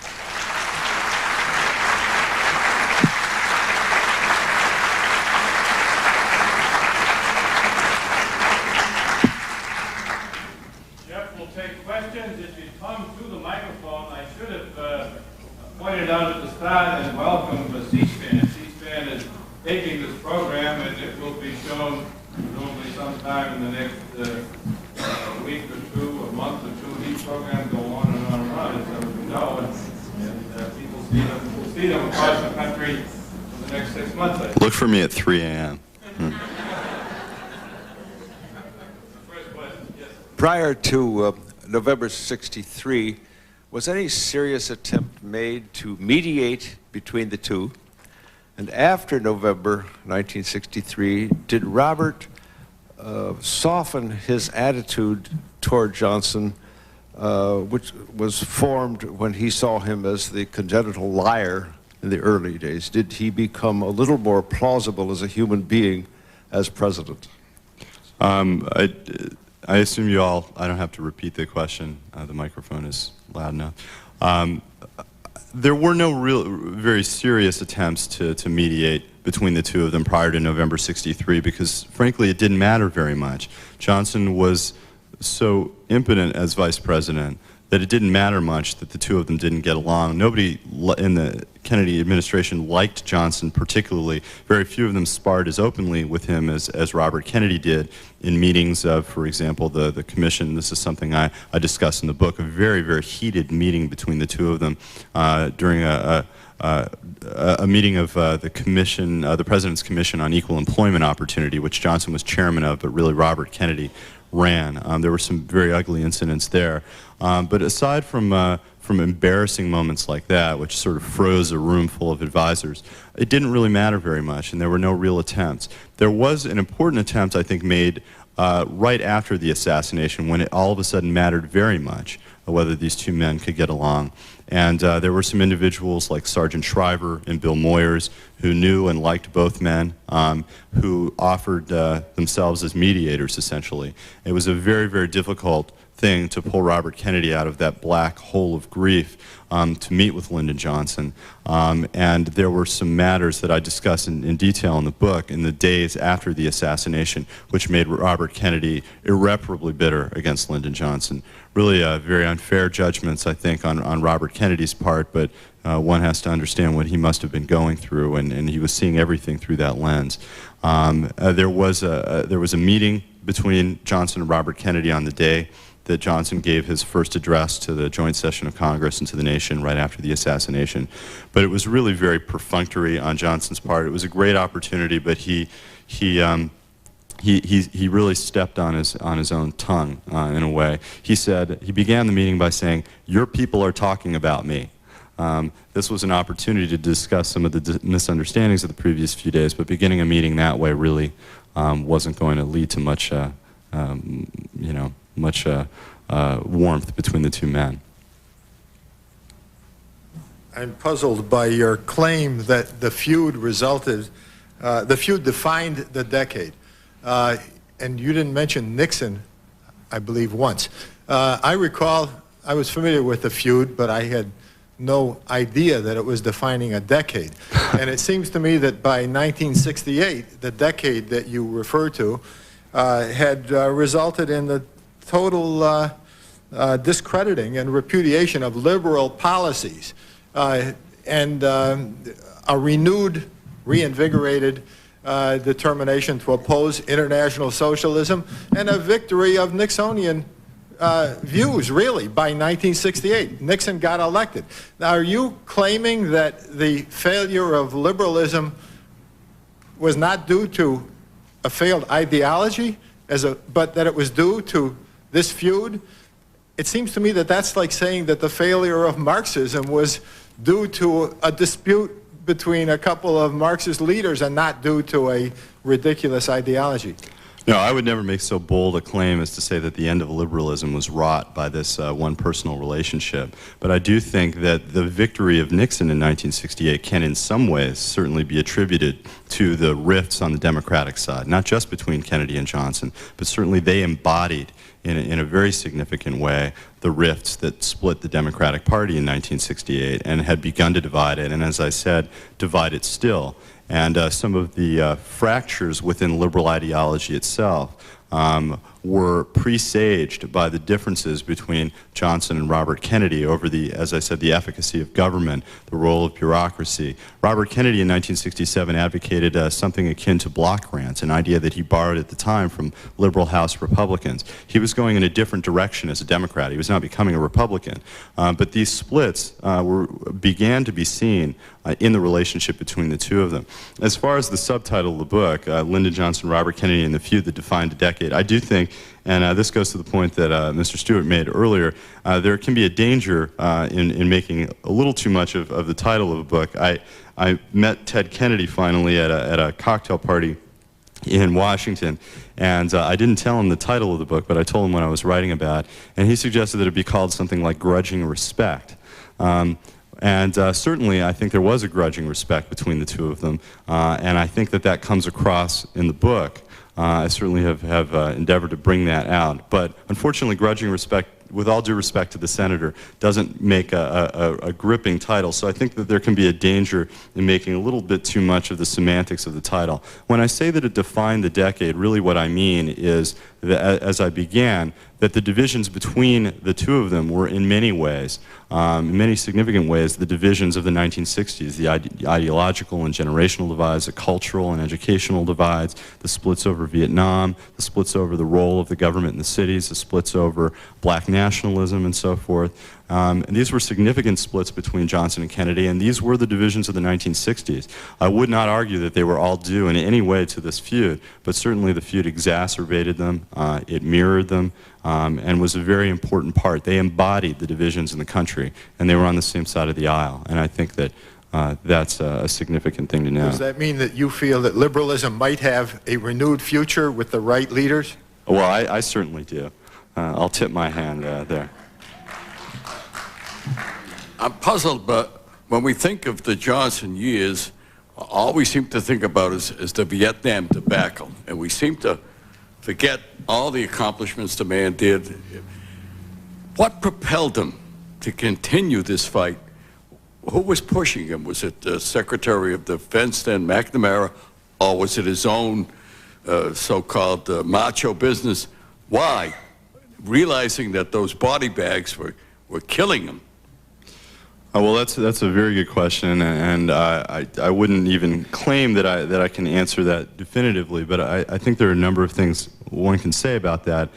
A: Jeff will take questions if you come to the microphone. pointed out at the start, and welcome C-SPAN. C-SPAN is taping this program, and it will be shown presumably sometime in the next week or two, a month or two. These programs go on and on and on, as we know, and people will see them across the country for the next 6 months. I think.
B: Look for me at 3 a.m.
A: First question, yes.
C: Prior to November 63, was any serious attempt made to mediate between the two? And after November 1963, did Robert soften his attitude toward Johnson, which was formed when he saw him as the congenital liar in the early days? Did he become a little more plausible as a human being as president?
B: I assume you all, I don't have to repeat the question. The microphone is loud enough. There were no very serious attempts to mediate between the two of them prior to November 63 because, frankly, it didn't matter very much. Johnson was so impotent as vice president that it didn't matter much that the two of them didn't get along. Nobody in the Kennedy administration liked Johnson particularly. Very few of them sparred as openly with him as Robert Kennedy did in meetings of, for example, the commission. This is something I discuss in the book, a very, very heated meeting between the two of them during a meeting of the commission, the President's Commission on Equal Employment Opportunity, which Johnson was chairman of, but really Robert Kennedy ran. There were some very ugly incidents there. But aside from embarrassing moments like that, which sort of froze a room full of advisors, it didn't really matter very much, and there were no real attempts. There was an important attempt, I think, made right after the assassination, when it all of a sudden mattered very much whether these two men could get along. And there were some individuals like Sergeant Shriver and Bill Moyers who knew and liked both men, who offered themselves as mediators, essentially. It was a very, very difficult thing to pull Robert Kennedy out of that black hole of grief to meet with Lyndon Johnson. And there were some matters that I discuss in detail in the book in the days after the assassination, which made Robert Kennedy irreparably bitter against Lyndon Johnson. Really very unfair judgments, I think, on Robert Kennedy's part, but one has to understand what he must have been going through, and he was seeing everything through that lens. There was a meeting between Johnson and Robert Kennedy on the day that Johnson gave his first address to the joint session of Congress and to the nation right after the assassination. But it was really very perfunctory on Johnson's part. It was a great opportunity, but he really stepped on his own tongue in a way. He began the meeting by saying, "Your people are talking about me." This was an opportunity to discuss some of the misunderstandings of the previous few days, but beginning a meeting that way really wasn't going to lead to much, warmth between the two men.
D: I'm puzzled by your claim that the feud defined the decade. And you didn't mention Nixon, I believe, once. I recall I was familiar with the feud, but I had no idea that it was defining a decade. And it seems to me that by 1968, the decade that you refer to, had resulted in the total discrediting and repudiation of liberal policies and a renewed, reinvigorated determination to oppose international socialism and a victory of Nixonian views, really, by 1968. Nixon got elected. Now, are you claiming that the failure of liberalism was not due to a failed ideology, but that it was due to this feud? It seems to me that that's like saying that the failure of Marxism was due to a dispute between a couple of Marxist leaders and not due to a ridiculous ideology.
B: No, I would never make so bold a claim as to say that the end of liberalism was wrought by this one personal relationship. But I do think that the victory of Nixon in 1968 can in some ways certainly be attributed to the rifts on the Democratic side, not just between Kennedy and Johnson, but certainly they embodied in a very significant way the rifts that split the Democratic Party in 1968 and had begun to divide it, and as I said, divide it still. And some of the fractures within liberal ideology itself were presaged by the differences between Johnson and Robert Kennedy over the, as I said, the efficacy of government, the role of bureaucracy. Robert Kennedy in 1967 advocated something akin to block grants, an idea that he borrowed at the time from liberal House Republicans. He was going in a different direction as a Democrat. He was not becoming a Republican. But these splits began to be seen in the relationship between the two of them. As far as the subtitle of the book, Lyndon Johnson, Robert Kennedy, and the Feud That Defined a Decade, I do think, and this goes to the point that Mr. Stewart made earlier, there can be a danger in making a little too much of the title of a book. I met Ted Kennedy finally at a cocktail party in Washington, and I didn't tell him the title of the book, but I told him what I was writing about, and he suggested that it be called something like Grudging Respect. Certainly, I think there was a grudging respect between the two of them, and I think that that comes across in the book. I certainly have endeavored to bring that out. But unfortunately, grudging respect, with all due respect to the senator, doesn't make a gripping title. So I think that there can be a danger in making a little bit too much of the semantics of the title. When I say that it defined the decade, really what I mean is that, as I began, that the divisions between the two of them were in many ways, in many significant ways, the divisions of the 1960s, the ideological and generational divides, the cultural and educational divides, the splits over Vietnam, the splits over the role of the government in the cities, the splits over black nationalism and so forth. And these were significant splits between Johnson and Kennedy, and these were the divisions of the 1960s. I would not argue that they were all due in any way to this feud, but certainly the feud exacerbated them, it mirrored them, and was a very important part. They embodied the divisions in the country, and they were on the same side of the aisle, and I think that that's a significant thing to know.
D: Does that mean that you feel that liberalism might have a renewed future with the right leaders?
B: Well, I certainly do. I'll tip my hand there.
E: I'm puzzled, but when we think of the Johnson years, all we seem to think about is the Vietnam debacle, and we seem to forget all the accomplishments the man did. What propelled him to continue this fight? Who was pushing him? Was it the Secretary of Defense then, McNamara, or was it his own so-called macho business? Why? Realizing that those body bags were killing him.
B: Well, that's a very good question, and I wouldn't even claim that I can answer that definitively, but I think there are a number of things one can say about that.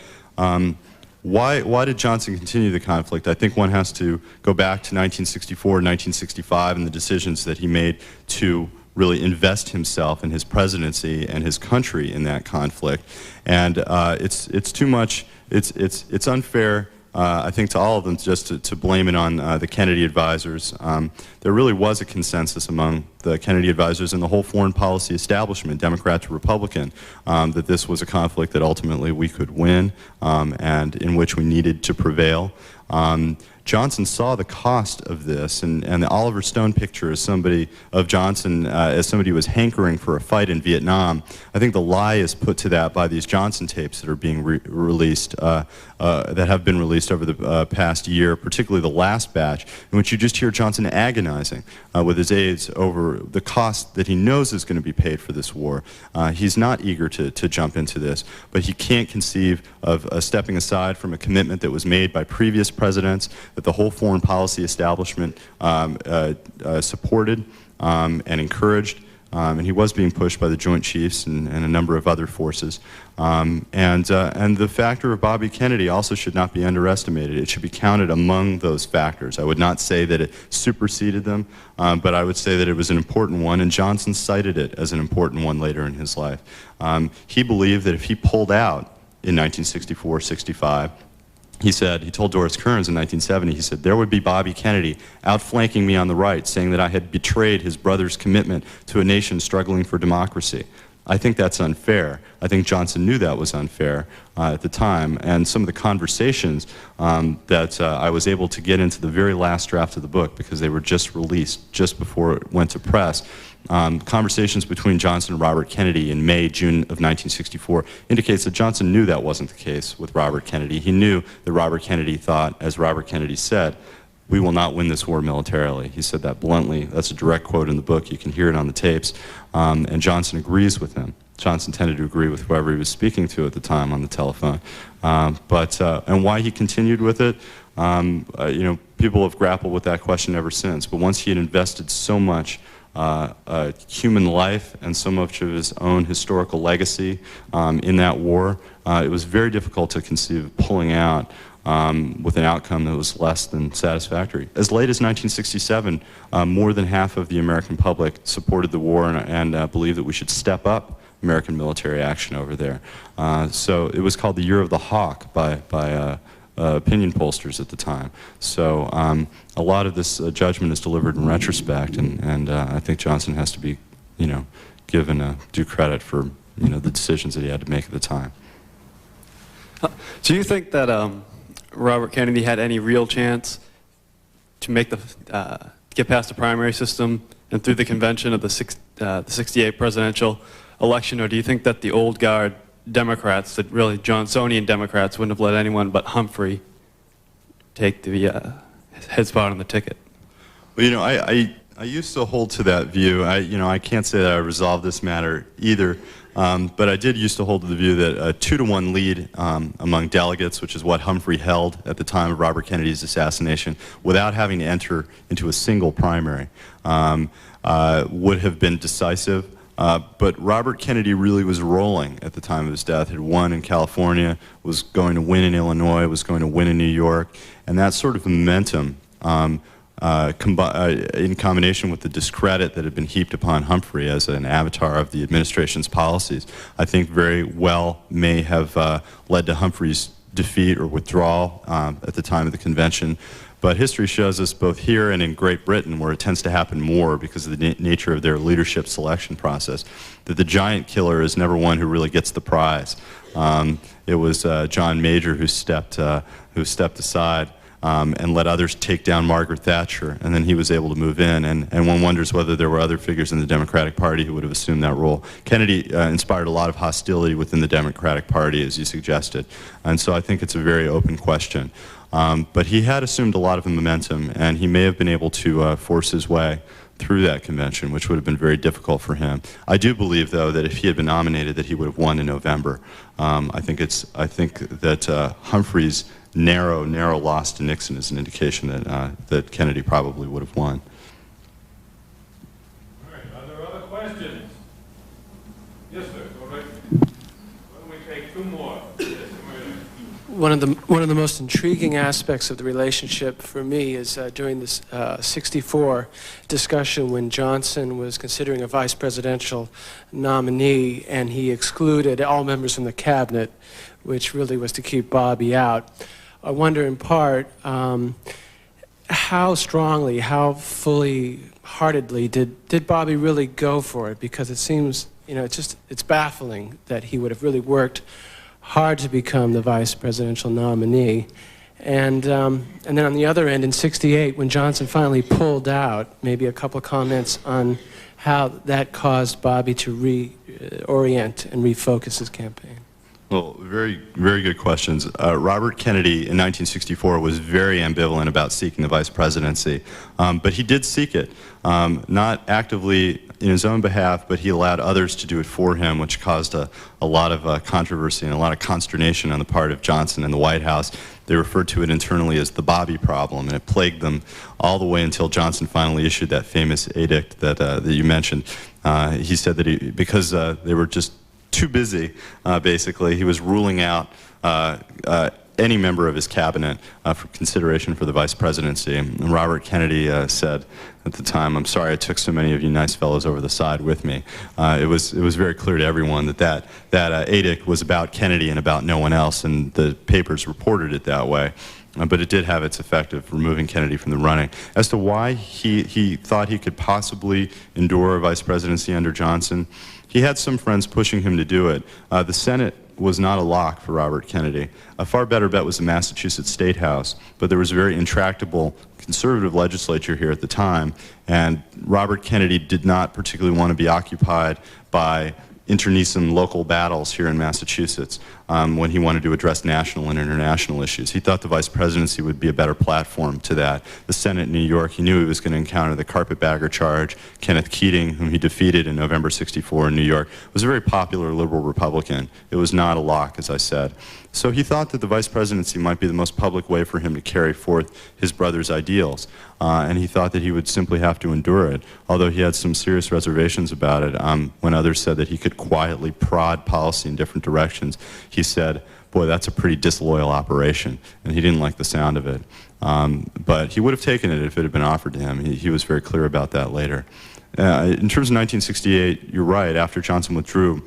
B: Why did Johnson continue the conflict? I think one has to go back to 1964, 1965, and the decisions that he made to really invest himself and his presidency and his country in that conflict. And it's too much. It's unfair. I think to all of them just to blame it on the Kennedy advisors. There really was a consensus among the Kennedy advisors and the whole foreign policy establishment, Democrat to Republican, that this was a conflict that ultimately we could win and in which we needed to prevail. Johnson saw the cost of this, and the Oliver Stone picture as somebody of Johnson as somebody who was hankering for a fight in Vietnam. I think the lie is put to that by these Johnson tapes that are being released, that have been released over the past year, particularly the last batch, in which you just hear Johnson agonizing with his aides over the cost that he knows is going to be paid for this war. He's not eager to jump into this, but he can't conceive of stepping aside from a commitment that was made by previous presidents, that the whole foreign policy establishment supported and encouraged, and he was being pushed by the Joint Chiefs and a number of other forces. And the factor of Bobby Kennedy also should not be underestimated. It should be counted among those factors. I would not say that it superseded them, but I would say that it was an important one, and Johnson cited it as an important one later in his life. He believed that if he pulled out in 1964-65, he told Doris Kearns in 1970, he said, there would be Bobby Kennedy outflanking me on the right, saying that I had betrayed his brother's commitment to a nation struggling for democracy. I think that's unfair. I think Johnson knew that was unfair at the time, and some of the conversations that I was able to get into the very last draft of the book, because they were just released just before it went to press, conversations between Johnson and Robert Kennedy in May, June of 1964 indicates that Johnson knew that wasn't the case with Robert Kennedy. He knew that Robert Kennedy thought, as Robert Kennedy said, we will not win this war militarily. He said that bluntly. That's a direct quote in the book. You can hear it on the tapes. And Johnson agrees with him. Johnson tended to agree with whoever he was speaking to at the time on the telephone. And why he continued with it, you know, people have grappled with that question ever since. But once he had invested so much human life and so much of his own historical legacy in that war, it was very difficult to conceive of pulling out with an outcome that was less than satisfactory. As late as 1967, more than half of the American public supported the war and believed that we should step up American military action over there. So it was called the Year of the Hawk by opinion pollsters at the time. So a lot of this judgment is delivered in retrospect, and I think Johnson has to be, you know, given due credit for, you know, the decisions that he had to make at the time.
F: Do you think that Robert Kennedy had any real chance to make get past the primary system and through the convention of the 68 presidential election, or do you think that the old guard Democrats, that really Johnsonian Democrats, wouldn't have let anyone but Humphrey take the head spot on the ticket? Well,
B: you know, I used to hold to that view. You know, I can't say that I resolved this matter either, but I did used to hold to the view that a 2-to-1 lead among delegates, which is what Humphrey held at the time of Robert Kennedy's assassination, without having to enter into a single primary, would have been decisive. But Robert Kennedy really was rolling at the time of his death, had won in California, was going to win in Illinois, was going to win in New York, and that sort of momentum in combination with the discredit that had been heaped upon Humphrey as an avatar of the administration's policies, I think very well may have led to Humphrey's defeat or withdrawal at the time of the convention. But history shows us both here and in Great Britain, where it tends to happen more because of the nature of their leadership selection process, that the giant killer is never one who really gets the prize. It was John Major who stepped aside and let others take down Margaret Thatcher, and then he was able to move in, and one wonders whether there were other figures in the Democratic Party who would have assumed that role. Kennedy inspired a lot of hostility within the Democratic Party, as you suggested, and so I think it's a very open question. But he had assumed a lot of momentum, and he may have been able to force his way through that convention, which would have been very difficult for him. I do believe, though, that if he had been nominated, that he would have won in November. I think that Humphrey's narrow loss to Nixon is an indication that Kennedy probably would have won.
A: All right. Are there other questions? Yes, sir. Go right. Why don't we take two more?
G: One of the most intriguing aspects of the relationship for me is during this 64 discussion when Johnson was considering a vice presidential nominee and he excluded all members from the cabinet, which really was to keep Bobby out. I wonder in part how strongly, how fully heartedly did Bobby really go for it, because it seems, you know, it's baffling that he would have really worked hard to become the vice presidential nominee. And then on the other end, in 68, when Johnson finally pulled out, maybe a couple of comments on how that caused Bobby to reorient and refocus his campaign.
B: Well, very, very good questions. Robert Kennedy in 1964 was very ambivalent about seeking the vice presidency, but he did seek it, not actively in his own behalf, but he allowed others to do it for him, which caused a lot of controversy and a lot of consternation on the part of Johnson and the White House. They referred to it internally as the Bobby problem, and it plagued them all the way until Johnson finally issued that famous edict that you mentioned. He said that because they were just too busy, basically, he was ruling out any member of his cabinet for consideration for the vice presidency. And Robert Kennedy said at the time, "I'm sorry I took so many of you nice fellows over the side with me." It was very clear to everyone that edict was about Kennedy and about no one else, and the papers reported it that way. But it did have its effect of removing Kennedy from the running. As to why he thought he could possibly endure a vice presidency under Johnson, he had some friends pushing him to do it. The Senate was not a lock for Robert Kennedy. A far better bet was the Massachusetts State House, but there was a very intractable conservative legislature here at the time, and Robert Kennedy did not particularly want to be occupied by internecine local battles here in Massachusetts when he wanted to address national and international issues. He thought the vice presidency would be a better platform to that. The Senate in New York, he knew he was going to encounter the carpetbagger charge. Kenneth Keating, whom he defeated in November '64 in New York, was a very popular liberal Republican. It was not a lock, as I said. So he thought that the vice presidency might be the most public way for him to carry forth his brother's ideals. And he thought that he would simply have to endure it, although he had some serious reservations about it. When others said that he could quietly prod policy in different directions, he said, boy, that's a pretty disloyal operation, and he didn't like the sound of it. But he would have taken it if it had been offered to him. He was very clear about that later. In terms of 1968, you're right, after Johnson withdrew,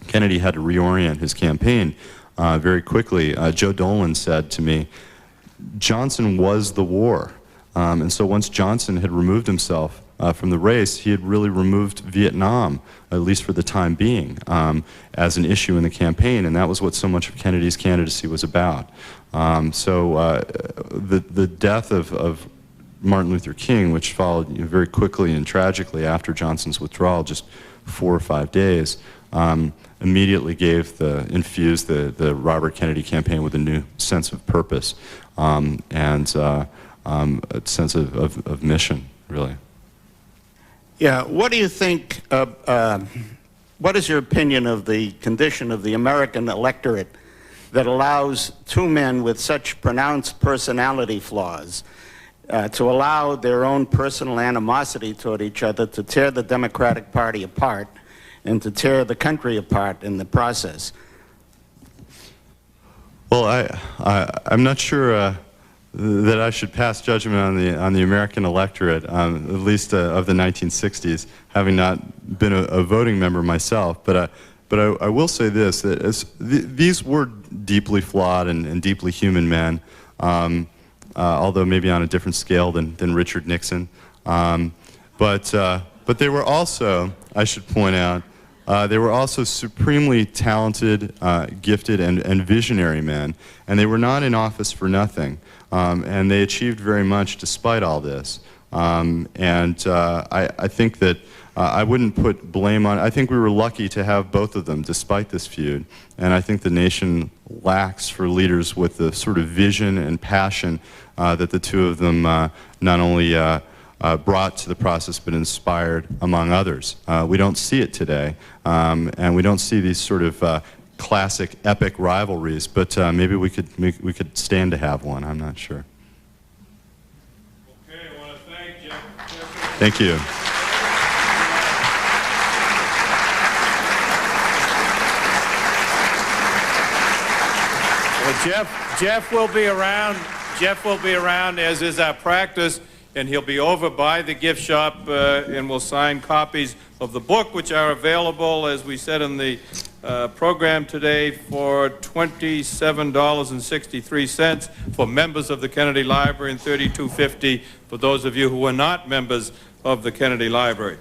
B: Kennedy had to reorient his campaign very quickly. Joe Dolan said to me, Johnson was the war. And so once Johnson had removed himself from the race, he had really removed Vietnam, at least for the time being, as an issue in the campaign, and that was what so much of Kennedy's candidacy was about. The death of Martin Luther King, which followed very quickly and tragically after Johnson's withdrawal, just 4 or 5 days, immediately infused the Robert Kennedy campaign with a new sense of purpose and a sense of mission, really.
H: Yeah, what do you think what is your opinion of the condition of the American electorate that allows two men with such pronounced personality flaws to allow their own personal animosity toward each other to tear the Democratic Party apart and to tear the country apart in the process?
B: Well, I'm not sure that I should pass judgment on the American electorate, at least of the 1960s, having not been a voting member myself. But I will say this: that these were deeply flawed and deeply human men, although maybe on a different scale than Richard Nixon. But they were also, I should point out, they were also supremely talented, gifted, and visionary men, and they were not in office for nothing. And they achieved very much despite all this. I think that I wouldn't put blame on. I think we were lucky to have both of them despite this feud. And I think the nation lacks for leaders with the sort of vision and passion that the two of them not only brought to the process but inspired among others. We don't see it today, and we don't see these sort of classic epic rivalries, but maybe we could stand to have one. I'm not sure.
A: Okay, I want to thank Jeff.
B: Thank you.
A: Well, Jeff will be around. Jeff will be around, as is our practice, and he'll be over by the gift shop, and will sign copies of the book, which are available, as we said in the program today, for $27.63 for members of the Kennedy Library and $32.50 for those of you who are not members of the Kennedy Library.